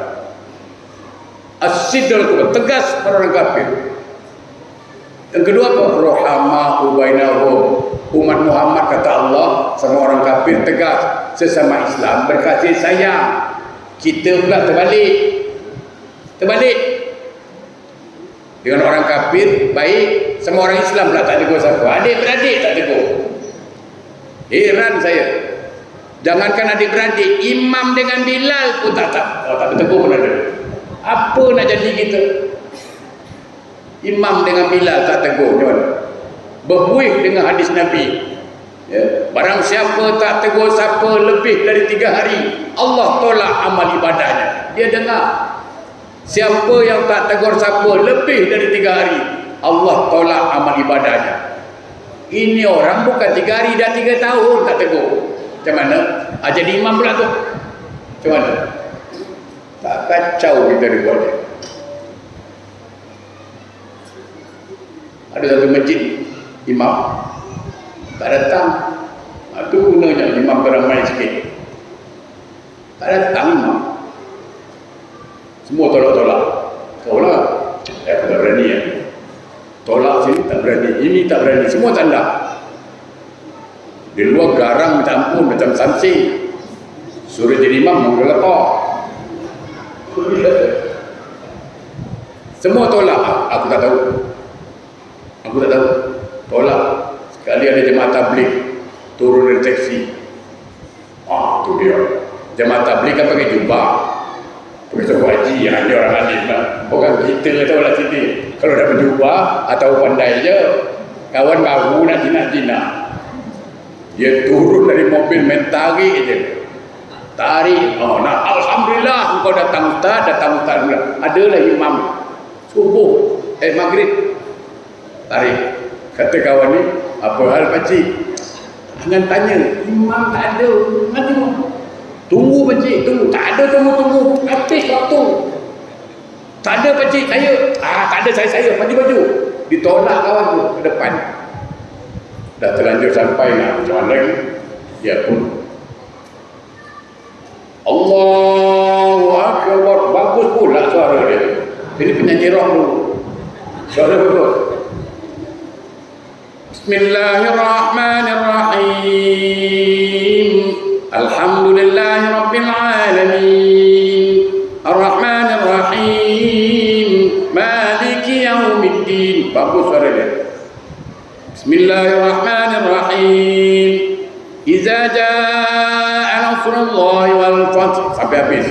As-sidul kubur, tegas pada orang kafir. Yang kedua apa? Rohama'u bainahum. Umat Muhammad kata Allah sama orang kafir tegas, sesama Islam berkasih sayang. Kita pula terbalik. Dengan orang kafir baik, sama orang Islam pula tak tegur siapa. Adik-beradik tak tegur. Heran saya. Jangankan adik-beradik, imam dengan Bilal pun tak tegur pun ada. Apa nak jadi kita? Imam dengan Bilal tak tegur, macam mana? Berbuih dengan hadis Nabi. Ya. Barang siapa tak tegur siapa lebih dari 3 hari, Allah tolak amal ibadahnya. Dia dengar. Siapa yang tak tegur siapa lebih dari 3 hari, Allah tolak amal ibadahnya. Ini orang bukan 3 hari, dah 3 tahun tak tegur. Macam mana? Jadi imam pula tu. Macam mana? Tak kacau kita dibuat dia. Ada satu masjid imam tak datang. Itu gunanya imam beramai sikit. Tak datang imam. Semua tolak-tolak. Kau lah. Tak berani ya. Tolak sini tak berani, ini tak berani, semua tanda. Di luar garang minta ampun macam sansing. Suruh jadi imam menggelepok. Semua tolak. Aku tak tahu. Tolak. Sekali ada jemaah tabligh turun dari taksi. Tu dia. Jemaah tabligh kan pakai jubah. Pakai sebuah haji, ada orang alim lah. Orang kita tahu lah sini. Kalau dah berjubah atau pandai je, kawan baru nak jinak-jinak. Dia turun dari mobil main tarik je. Tarik. Alhamdulillah engkau datang ustaz. Adalah imam subuh, maghrib. Tarik. Kata kawan ni, apa hal pakcik? Jangan tanya, imam tak ada. Nanti tunggu pakcik, tunggu. Tak ada tunggu. Habis waktu. Tak ada pakcik, saya. Tak ada saya. Baju. Ditolak kawan tu ke depan. Dah terlanjur sampai nak macam mana lagi. Dia pun Allahu Akbar. Bagus pula suara dia. Ini penyanyi rock dulu. Suara bagus. Bismillahirrahmanirrahim. Alhamdulillahi Rabbil Alamin. Ar-Rahmanir Rahim. Maliki Yaumiddin. Bagus suara dia. Bismillahirrahmanirrahim. Iza jaa nasrullahi wal fath. Sampai habis.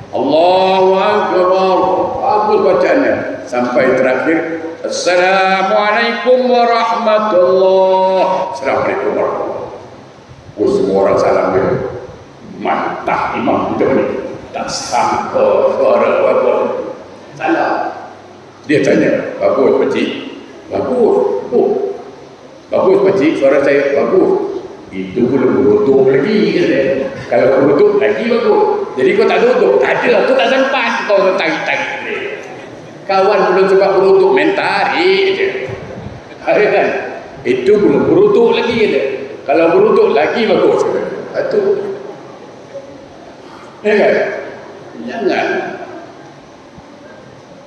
Allahu Akbar. Bagus bacaannya. Sampai terakhir. Assalamualaikum warahmatullahi. Assalamualaikum warahmatullahi. Semua orang salam dia. Mantap imam kita ni. Tak sangka suara bagus. Salam. Dia tanya, bagus pakcik? Bagus. Bagus pakcik, suara saya bagus. Itu belum berutuk lagi. Kalau berutuk lagi bagus. Jadi kau tak berutuk? Tak ada, tu tak sempat. Kau tarik-tarik. Kawan belum sempat berutuk, main tarik je. Ada kan? Itu belum berutuk lagi je. Kalau berutuk lagi bagus. Itu. Ya kan? Jangan.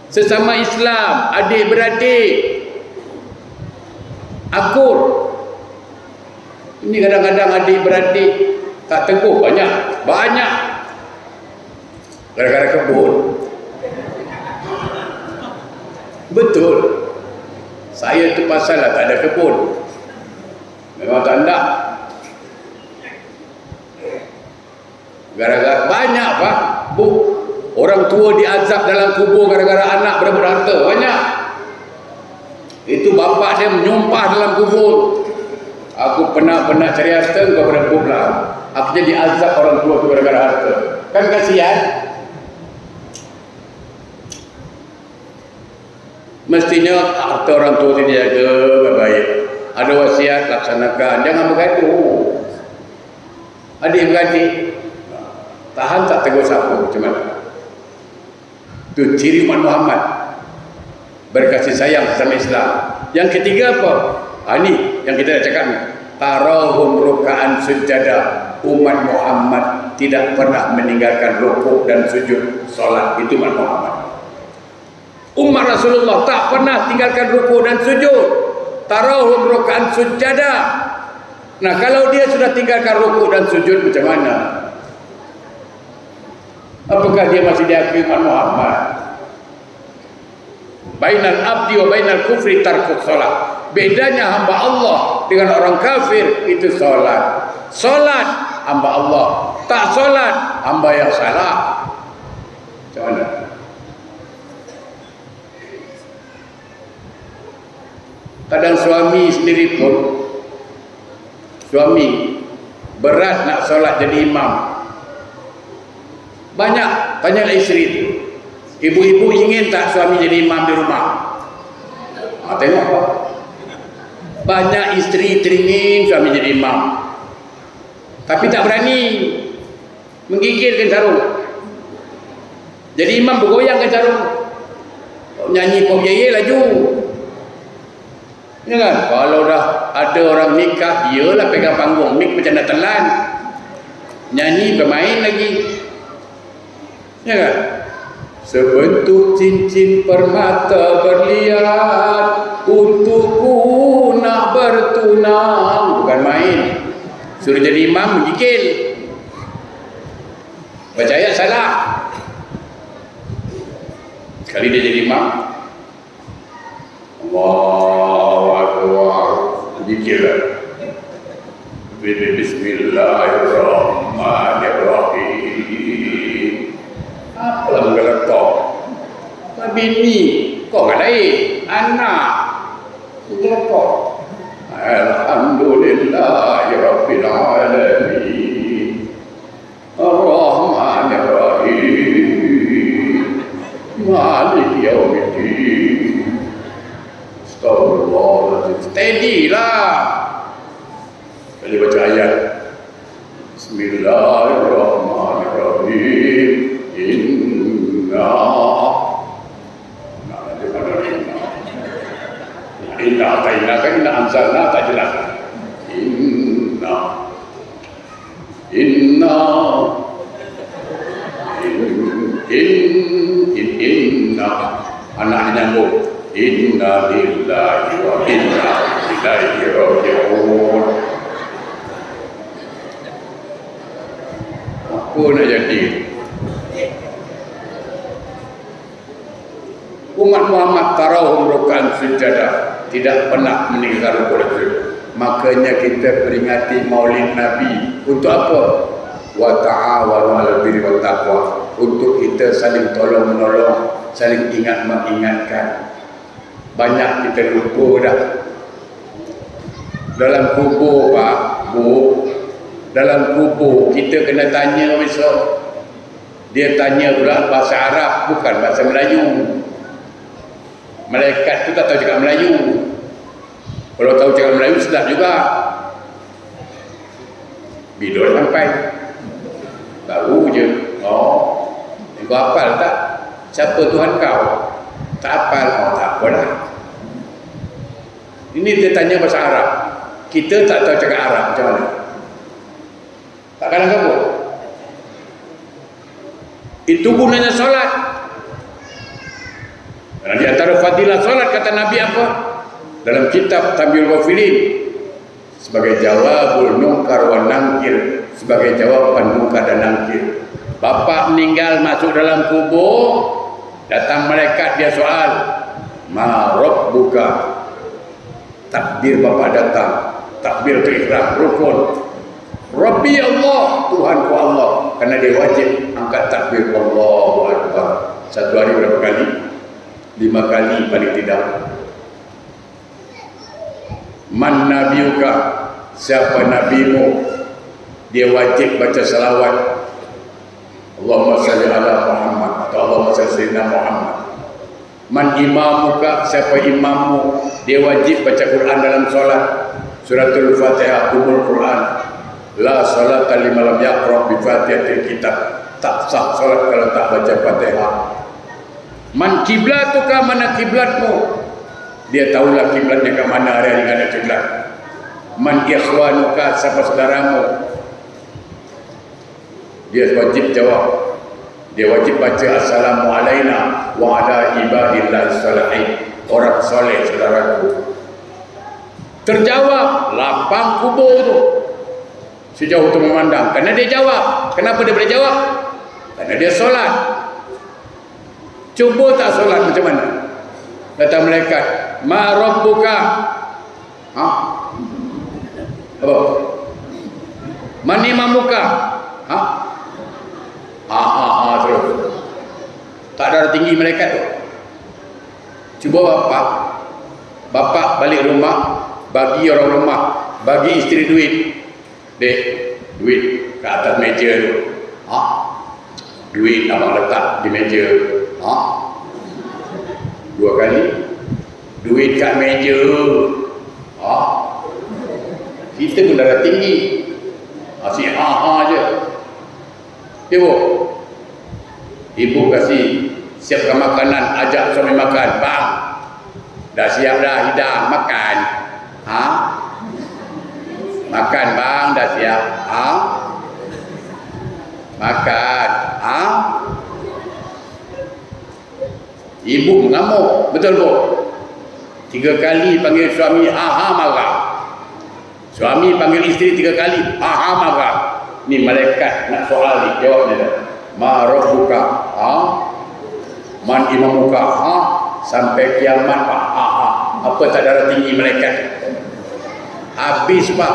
Sesama Islam, adik-beradik, akur. Ini kadang-kadang adik-beradik tak teguh banyak. Gara-gara kebun. Betul. Saya tu pasal lah tak ada kebun. Memang tak ada. Gara-gara banyak pak, orang tua diazab dalam kubur gara-gara anak berebut harta, banyak. Itu bapak dia menyumpah dalam kubur, aku pernah cari harta, kau berebut lah. Akhirnya diazab orang tua tu gara-gara harta. Kan kasihan. Mestinya harta orang tua tu dijaga baik-baik. Ada wasiat laksanakan, jangan bergaduh. Adik-beradik tahan tak tegur sapu macam mana? Itu ciri umat Muhammad, berkasih sayang sama Islam. Yang ketiga apa? Ini yang kita dah cakap ni. Tarahum ruka'an sujada. Umat Muhammad tidak pernah meninggalkan rukuk dan sujud solat. Itu umat Muhammad. Umat Rasulullah tak pernah tinggalkan rukuk dan sujud. Tarahum ruka'an sujada. Nah, kalau dia sudah tinggalkan rukuk dan sujud, macam mana? Apakah dia masih diakui umat Muhammad? Bainal abdi wa bainal kufri tarkut solat. Bedanya hamba Allah dengan orang kafir itu solat. Solat hamba Allah, tak solat hamba yang salah. Macam mana? Kadang suami sendiri pun, suami berat nak solat jadi imam. Banyak tanyalah isteri itu, ibu-ibu ingin tak suami jadi imam di rumah? Tengok apa? Banyak isteri teringin suami jadi imam, tapi tak berani, menggigilkan sarung. Jadi imam bergoyangkan sarung, nyanyi pop yeye laju. Ya kan? Kalau dah ada orang nikah, iyalah pegang panggung, mik macam nak telan, nyanyi bermain lagi. Ya kan? Sebentuk cincin permata berlian, untukku nak bertunang. Bukan main. Suruh jadi imam menggigil, baca ayat salah. Sekali dia jadi imam, Allahu Akbar, menggigil lah. Bismillahirrahmanirrahim. Apalah menggeletok? Bini, kau kan lain, anak menggeletok. Alhamdulillahirabbil alamin. Ar-Rahmanir-Rahim. Maliki yaumiddin. Astagfirullahaladzim. Steady lah. Kali baca ayat. Bismillahirrahmanirrahim. Inna atainaka inna anzalna tak jelas. Inna anak nyambung. Inna lillahi wa inna ilaihi raji'un. Apa nak jadi? Umat Muhammad tarahum ruk'an sujadah, tidak pernah meninggalkan rukuk dan sujud. Makanya kita peringati Maulid Nabi untuk apa? Wa ta'awanu 'alal birri wat taqwa, untuk kita saling tolong menolong, saling ingat mengingatkan. Banyak kita lupa dah. Dalam kubur Pak, Bu, dalam kubur kita kena tanya besok. Dia tanya pula bahasa Arab, bukan bahasa Melayu. Malaikat tu tak tahu cakap Melayu. Kalau tahu cakap Melayu sedap juga. Bila sampai baru je, oh, kau hafal tak? Siapa Tuhan kau? Tak hafal, oh, tak apalah. Ini dia tanya bahasa Arab. Kita tak tahu cakap Arab, macam mana? Tak kalah kabur. Itu gunanya solat. Dan di antara fadilah solat kata Nabi apa? Dalam kitab Tambiul Ghafilin, sebagai jawabul munkar wa nangkir, sebagai jawaban munkar dan nangkir. Bapak meninggal masuk dalam kubur, datang malaikat, dia soal, ma rabbuka, takbir bapak datang, takbir ihram, rukun. Rabbi Allah, Tuhanku Allah. Karena dia wajib angkat takbir Allahu Akbar. Satu hari berapa kali? 5 kali paling tidak. Man nabiyuka, siapa nabimu? Dia wajib baca salawat. Allahumma salli ala Muhammad atau Allahumma salli ala Muhammad. Man imamuka, siapa imammu? Dia wajib baca Quran dalam solat. Suratul Fatihah, umul Quran. La salata liman lam yaqra bi Fatihatil kitab. Tak sah solat kalau tak baca Fatihah. Man kiblatuka, mana kiblatmu? Dia tahulah kiblatnya ke mana, hari-hari ada kiblat. Man ikhwanuka, siapa saudaramu? Dia wajib jawab. Dia wajib baca assalamu alaina wa ala ibadillahi sholihin. Orang soleh saudaraku. Terjawab, lapang kubur tu. Sejauh tu memandang. Karena dia jawab. Kenapa dia boleh jawab? Karena dia solat. Cuba tak solat macam mana? Kata malaikat, ma rabbuka? Ha? Apa? Man imamuka? Ha? Terus. Tak ada tinggi malaikat tu. Cuba bapak balik rumah, bagi orang rumah, bagi isteri duit. Dek, duit ke atas meja tu. Ha? Duit abang letak di meja. Ha? 2 kali. Duit kat meja. Ha? Kita pun darah tinggi. Asyik je. Ibu. Ibu kasih siapkan makanan, ajak suami makan. Bang, dah siap dah hidang, makan. Ha? Makan bang, dah siap. Ha? Makan. Ha? Ibu mengamuk, betul bu? 3 kali panggil suami, marah. Suami panggil isteri 3 kali, marah. Ni malaikat nak soal ni, jawabnya dah. Ma rabbuka? Ha? Man imamuka? Ha? Sampai kiamat pak. Apa tak darah tinggi malaikat? Habis pak.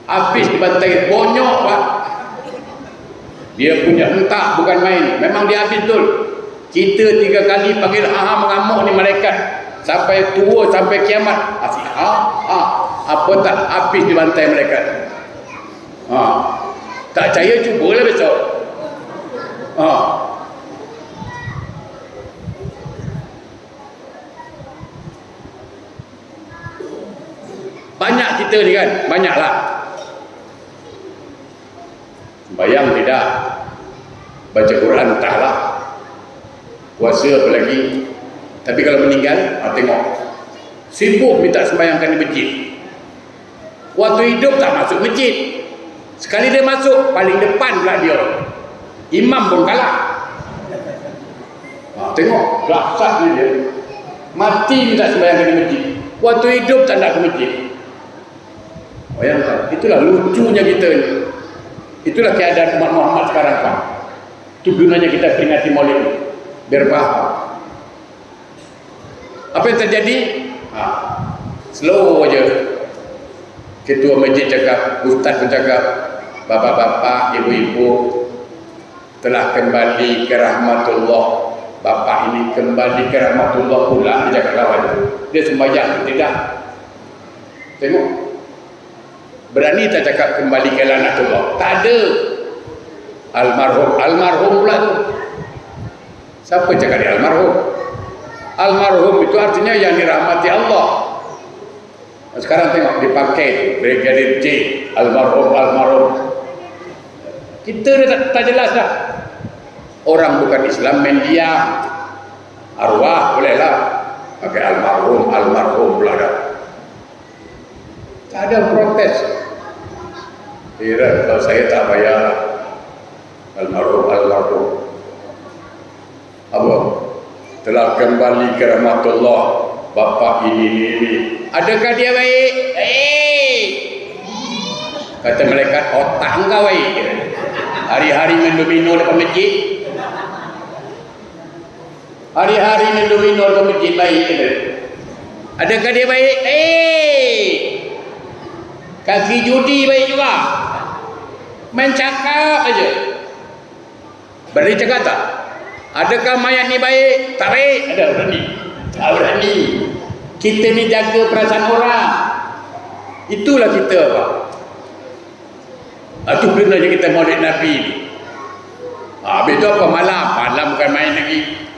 Habis dibantai, bonyok pak. Dia punya hentak bukan main. Memang dia habis betul. Kita 3 kali panggil mengamuk ni malaikat. Sampai tua, sampai kiamat. Asyik apa tak habis dibantai malaikat. Tak percaya, cubalah besok. Banyak kita ni kan, banyaklah. Bayang tidak, baca Quran entahlah, puasa apa lagi. Tapi kalau meninggal, tengok, sibuk minta sembahyangkan di masjid. Waktu hidup tak masuk masjid. Sekali dia masuk, paling depan pula dia. Imam pun kalah. Tengok, dahsyatnya dia. Mati minta sembahyangkan di masjid. Waktu hidup tak nak ke masjid. Bayangkan, itulah lucunya kita ni. Itulah keadaan umat Muhammad sekarang Pak. Itu gunanya kita peringati Maulid ni, biar faham. Apa yang terjadi? Slow aja. Ketua masjid cakap, ustaz pun cakap, bapak-bapak, ibu-ibu telah kembali ke rahmatullah. Bapak ini kembali ke rahmatullah pula, dia cakap kawan. Dia sembahyang, tidak. Tengok. Berani tak cakap kembali ke laknatullah? Tak ada. Almarhum pula tu. Siapa cakap dia almarhum? Almarhum itu artinya yang dirahmati Allah. Sekarang tengok dipakai Brigadir J, almarhum. Kita dah tak jelas dah. Orang bukan Islam main diam. Arwah bolehlah pakai almarhum pula dah. Tak ada protes. Kira kalau saya tak bayar almarhum. Apa? Telah kembali ke rahmatullah bapak ini. Adakah dia baik? Kata malaikat, otak engkau baik. Hari-hari minum depan masjid. Hari-hari minum depan masjid baik. Adakah dia baik? Kaki judi baik juga. Main cakap aja. Berani cakap tak? Adakah mayat ni baik? Tak baik. Ada berani? Tak berani. Kita ni jaga perasaan orang. Itulah kita apa? Itu gunanya kita maulid Nabi ni. Habis tu apa? Malam bukan main lagi.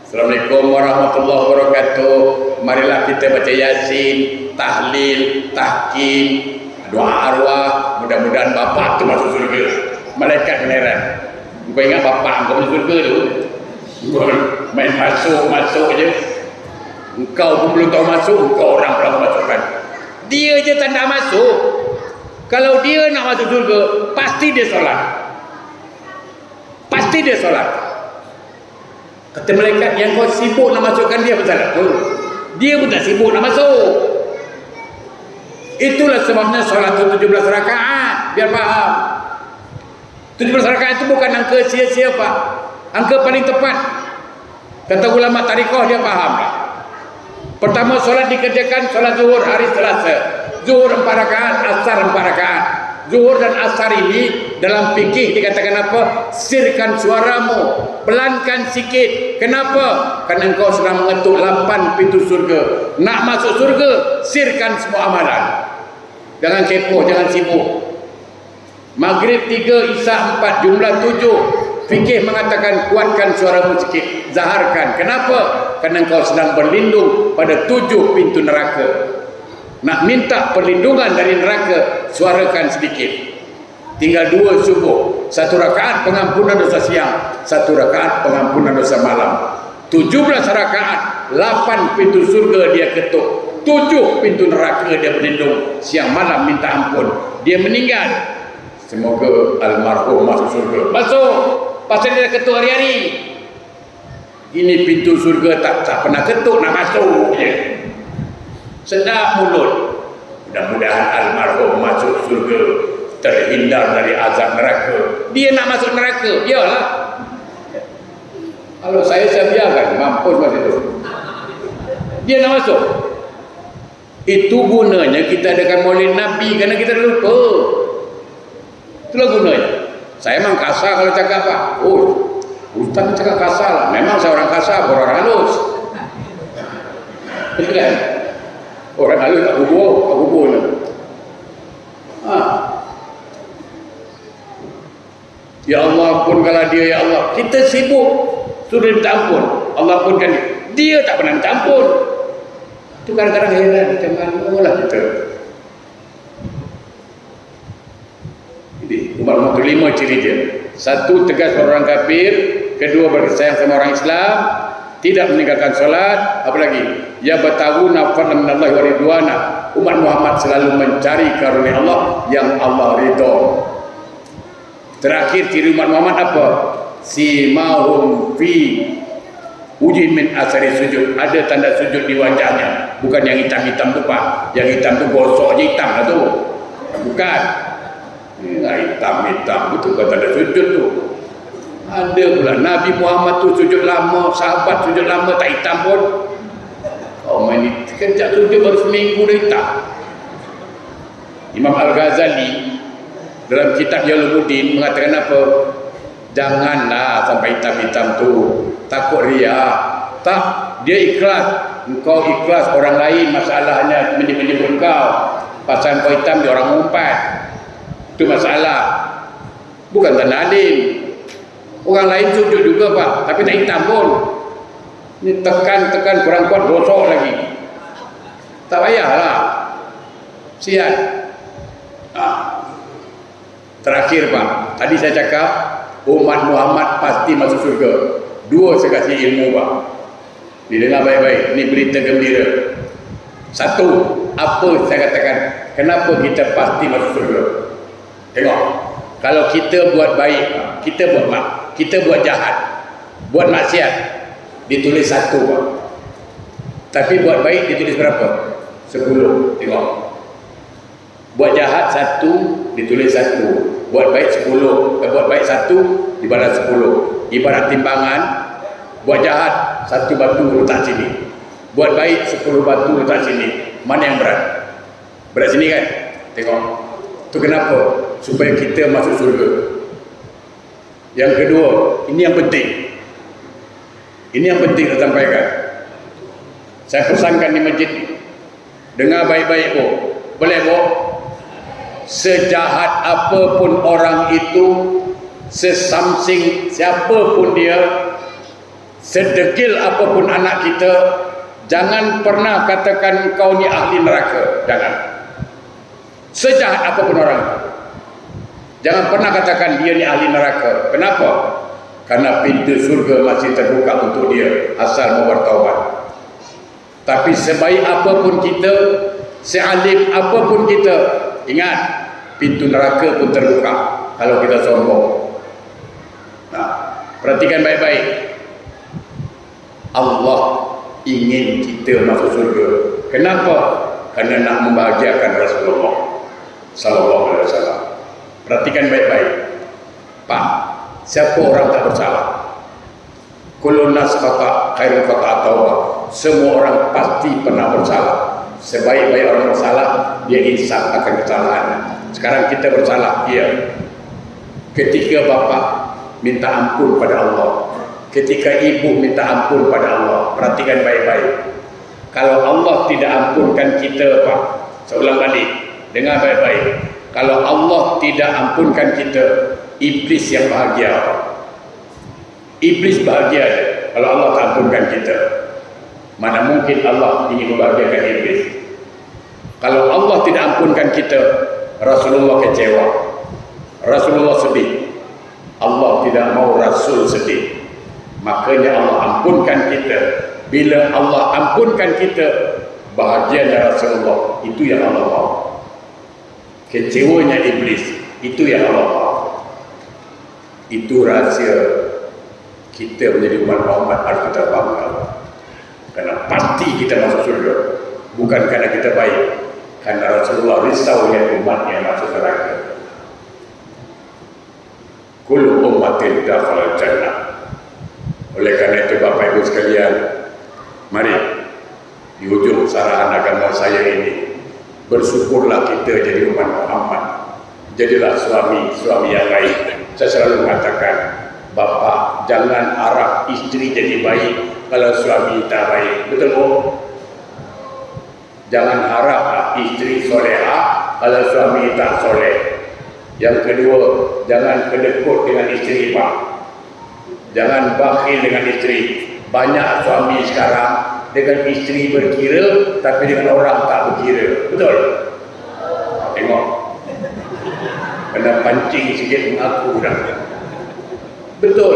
Assalamualaikum warahmatullahi wabarakatuh. Marilah kita baca Yasin, tahlil, tahkim, doa arwah. Mudah-mudahan bapak tu masuk surga. Malaikat heran. Kau ingat bapak kau masuk surga tu? Main masuk je. Engkau pun belum tahu masuk, engkau orang pula masukkan. Dia je tak nak masuk. Kalau dia nak masuk surga, pasti dia solat. Pasti dia solat. Kata malaikat, yang kau sibuk nak masukkan dia pasal apa? Dia pun tak sibuk nak masuk. Itulah sebabnya solat itu 17 rakaat. Biar faham. 17 rakaat itu bukan angka sia-sia Pak. Angka paling tepat. Kata ulama tarikah dia faham lah. Pertama solat dikerjakan solat zuhur hari Selasa. Zuhur 4 rakaat, asar 4 rakaat. Zuhur dan asar ini dalam fikih dikatakan apa? Sirkan suaramu, pelankan sikit. Kenapa? Kerana engkau sedang mengetuk 8 pintu surga. Nak masuk surga, sirkan semua amalan. Jangan kepoh, jangan sibuk. Maghrib 3, Isyak 4, jumlah 7. Fikih mengatakan kuatkan suaramu sikit, zaharkan. Kenapa? Kerana engkau sedang berlindung pada 7 pintu neraka. Nak minta perlindungan dari neraka, suarakan sedikit. Tinggal 2 subuh. 1 rakaat pengampunan dosa siang, 1 rakaat pengampunan dosa malam. 17 rakaat, 8 pintu surga dia ketuk, 7 pintu neraka dia berlindung. Siang malam minta ampun. Dia meninggal, semoga almarhum masuk surga. Masuk, pasal dia ketuk hari-hari. Ini pintu surga tak pernah ketuk, nak masuk je. Sedap mulut. Mudah-mudahan almarhum masuk surga, terhindar dari azab neraka. Dia nak masuk neraka, iyalah. Kalau saya biarkan mampus masa itu. Dia nak masuk. Itu gunanya kita adakan maulid Nabi, kerana kita lupa. Itulah gunanya. Saya memang kasar kalau cakap Pak. Ustaz cakap kasar lah. Memang saya orang kasar, orang halus. Kan? Orang halus tak hubur ni. Ya Allah ampunkanlah dia, ya Allah. Kita sibuk suruh minta ampun, Allah ampunkan dia. Dia tak pernah minta ampun. Itu kadang-kadang heran, macam mana lah kita. Jadi Umar 5 ciri dia. 1, tegas orang kafir. 2, bersayang sama orang Islam. Tidak meninggalkan solat. Apa lagi? Ya batawuna fadlan minallahi wa ridwana. Umat Muhammad selalu mencari karunia Allah yang Allah ridho. Terakhir ciri umat Muhammad apa? Simahum fi ujin min asari sujud. Ada tanda sujud di wajahnya. Bukan yang hitam-hitam tu Pak. Yang hitam tu gosok je hitam lah tu. Bukan. Hitam-hitam itu kan tanda sujud tu. Ada pula Nabi Muhammad tu sujud lama, sahabat sujud lama tak hitam pun. Ini sekejap sujud baru seminggu dah hitam. Imam Al-Ghazali dalam kitab Jalaluddin mengatakan apa? Janganlah sampai hitam-hitam tu. Takut riak. Tak, dia ikhlas. Engkau ikhlas, orang lain masalahnya menyebut kau. Pasal kau hitam dia orang mengumpat. Itu masalah. Bukan tanda alim. Orang lain sujud juga Pak, tapi tak hitam pun. Ini tekan kurang kuat, gosok lagi. Tak payahlah. Sihat. Terakhir Pak, tadi saya cakap umat Muhammad pasti masuk surga. 2 saya kasih ilmu Pak. Didengar baik-baik, ini berita gembira. 1, apa saya katakan, kenapa kita pasti masuk surga? Tengok, kalau kita buat baik, kita buat jahat, buat maksiat, ditulis 1 Pak. Tapi buat baik ditulis berapa? 10. Tengok, buat jahat 1 ditulis 1, buat baik 10. Buat baik 1 dibalas 10. Ibarat timbangan, buat jahat 1 batu letak sini, Buat baik 10 batu letak sini. Mana yang berat? Berat sini kan? Tengok. Itu kenapa? Supaya kita masuk surga. Yang kedua, ini yang penting. Ini yang penting saya sampaikan. Saya pesankan di masjid. Dengar baik-baik, Bu. Boleh, Bu? Sejahat apapun orang itu, sesamsing siapapun dia, sedekil apapun anak kita, jangan pernah katakan kau ni ahli neraka. Jangan. Sejahat apapun orang, jangan pernah katakan dia ni ahli neraka. Kenapa? Karena pintu surga masih terbuka untuk dia asal mau bertaubat. Tapi sebaik apapun kita, sealim apapun kita, ingat pintu neraka pun terbuka kalau kita sombong. Nah, perhatikan baik-baik. Allah ingin kita masuk surga. Kenapa? Karena nak membahagiakan Rasulullah sallallahu alaihi wasallam. Perhatikan baik-baik. Pak, siapa orang tak bersalah? Kullun nas khata khairul khata taubah. Semua orang pasti pernah bersalah. Sebaik-baik orang bersalah, dia insaf akan kesalahannya. Sekarang kita bersalah, iya. Ketika bapa minta ampun pada Allah, ketika ibu minta ampun pada Allah, perhatikan baik-baik. Kalau Allah tidak ampunkan kita, Pak, saya ulang balik, dengar baik-baik. Kalau Allah tidak ampunkan kita, iblis yang bahagia. Iblis bahagia kalau Allah tak ampunkan kita. Mana mungkin Allah ingin membahagiakan iblis. Kalau Allah tidak ampunkan kita, Rasulullah kecewa, Rasulullah sedih. Allah tidak mau Rasul sedih. Makanya Allah ampunkan kita. Bila Allah ampunkan kita, bahagianya Rasulullah. Itu yang Allah mau. Kecewanya iblis, itu yang Allah mau. Itu rahsia kita menjadi umat Muhammad harus kita bangga. Karena pasti kita masuk surga. Bukan karena kita baik, karena Rasulullah risau lihat umatnya masuk neraka. Kullu ummatin dakhala jannah. Oleh karena itu Bapak Ibu sekalian, mari di ujung sarahan agama saya ini, bersyukurlah kita jadi umat Muhammad. Jadilah suami yang baik. Saya selalu mengatakan, Bapak jangan harap istri jadi baik kalau suami tak baik. Betul, Bu? Jangan harap istri soleha kalau suami tak soleh. Yang kedua, jangan kedekut dengan istri, Pak. Jangan bakhil dengan istri. Banyak suami sekarang dengan istri berkira, tapi dengan orang tak berkira. Betul? Tengok. Kena pancing sikit mengaku dah. Betul.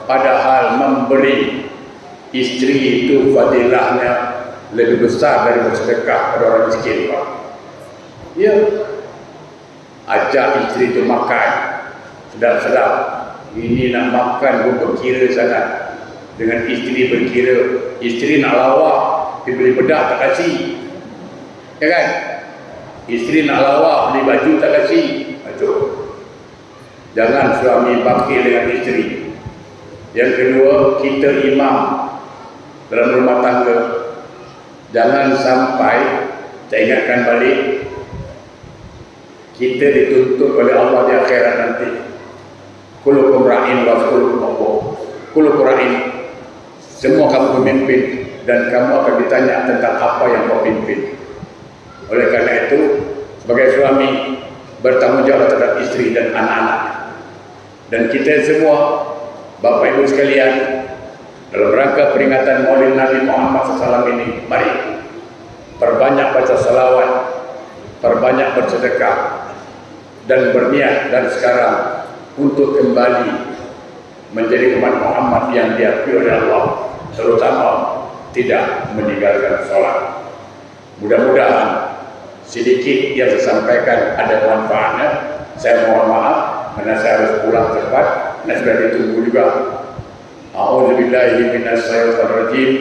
Padahal memberi istri itu fadilahnya lebih besar dari bersedekah pada orang miskin, Pak. Ya. Ajak istri itu makan sedap-sedap. Ini nak makan pun berkira sangat. Dengan istri berkira. Istri nak lawak, dibeli bedak tak kasih. Ya kan? Istri nak lawak, beli baju tak kasih. Betul. Jangan suami bakhil dengan istri. Yang kedua, kita imam dalam rumah tangga. Jangan sampai, saya ingatkan balik, kita dituntut oleh Allah di akhirat nanti. Kullukum ra'in wa kullukum mas'ul. Kullukum ra'in. Semua kamu pemimpin dan kamu akan ditanya tentang apa yang kau pimpin. Oleh karena itu, sebagai suami bertanggung jawab terhadap istri dan anak-anak. Dan kita semua, Bapak Ibu sekalian, dalam rangka peringatan Maulid Nabi Muhammad SAW ini, mari perbanyak baca salawat, perbanyak bersedekah, dan berniat dari sekarang untuk kembali menjadi umat Muhammad yang diakui oleh Allah, terutama tidak meninggalkan sholat. Mudah-mudahan sedikit yang saya sampaikan ada manfaatnya. Saya mohon maaf karena saya harus pulang cepat dan sudah ditunggu juga. A'udzubillahi minasyaitonir rajim.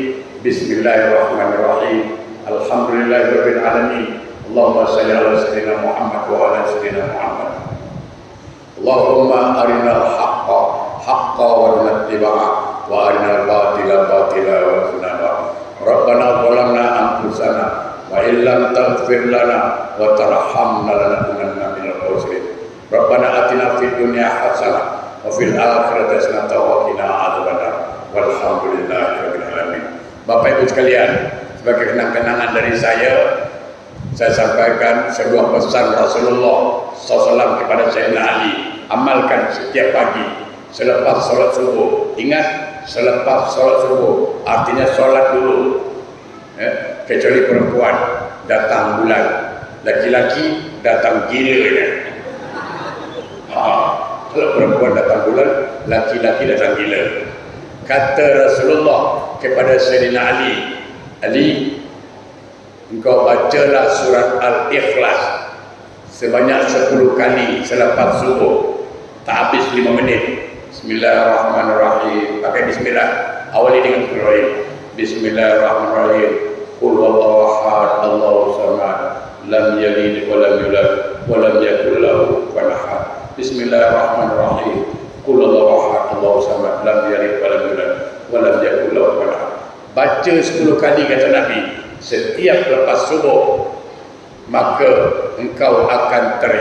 Bismillahirrahmanirrahim. Alhamdulillahirabbil alamin. Allahumma shalli ala sayyidina Muhammad wa ala sayyidina Muhammad. Allahumma arinal haqqa warzuqna ittiba'ah wa arinal batila batila warzuqna. Rabbana zalamna anfusana wa illam taghfir lana wa tarhamna lanakunanna minal khasirin. Rabbana atina fid dunya hasanah wa fil akhirati hasanah wa qina adzabannar. Walhamdulillahirabbil alamin. Bapak Ibu sekalian, sebagai kenang-kenangan dari saya sampaikan sebuah pesan Rasulullah SAW kepada Sayyidina Ali. Amalkan setiap pagi selepas sholat subuh. Ingat, selepas sholat subuh artinya sholat dulu. Kecuali perempuan datang bulan, laki-laki datang gila. Kalau perempuan datang bulan, laki-laki datang gila. Kata Rasulullah kepada Sayyidina Ali, Ali, engkau bacalah surat Al-Ikhlas sebanyak 10 kali selepas subuh, tak habis 5 menit. Bismillahirrahmanirrahim. Pakai bismillah, awali dengan bismillahirrahmanirrahim. Bismillahirrahmanirrahim. Qul huwallahu ahad, Allahu samad, lam yalid wa lam yulad wa lam yakul lahu kufuwan ahad. Bismillahirrahmanirrahim. Qul huwallahu ahad, Allahu samad, lam yalid wa lam yulad wa lam yakul lahu kufuwan ahad. Baca 10 kali kata Nabi setiap lepas subuh, maka engkau akan terhindar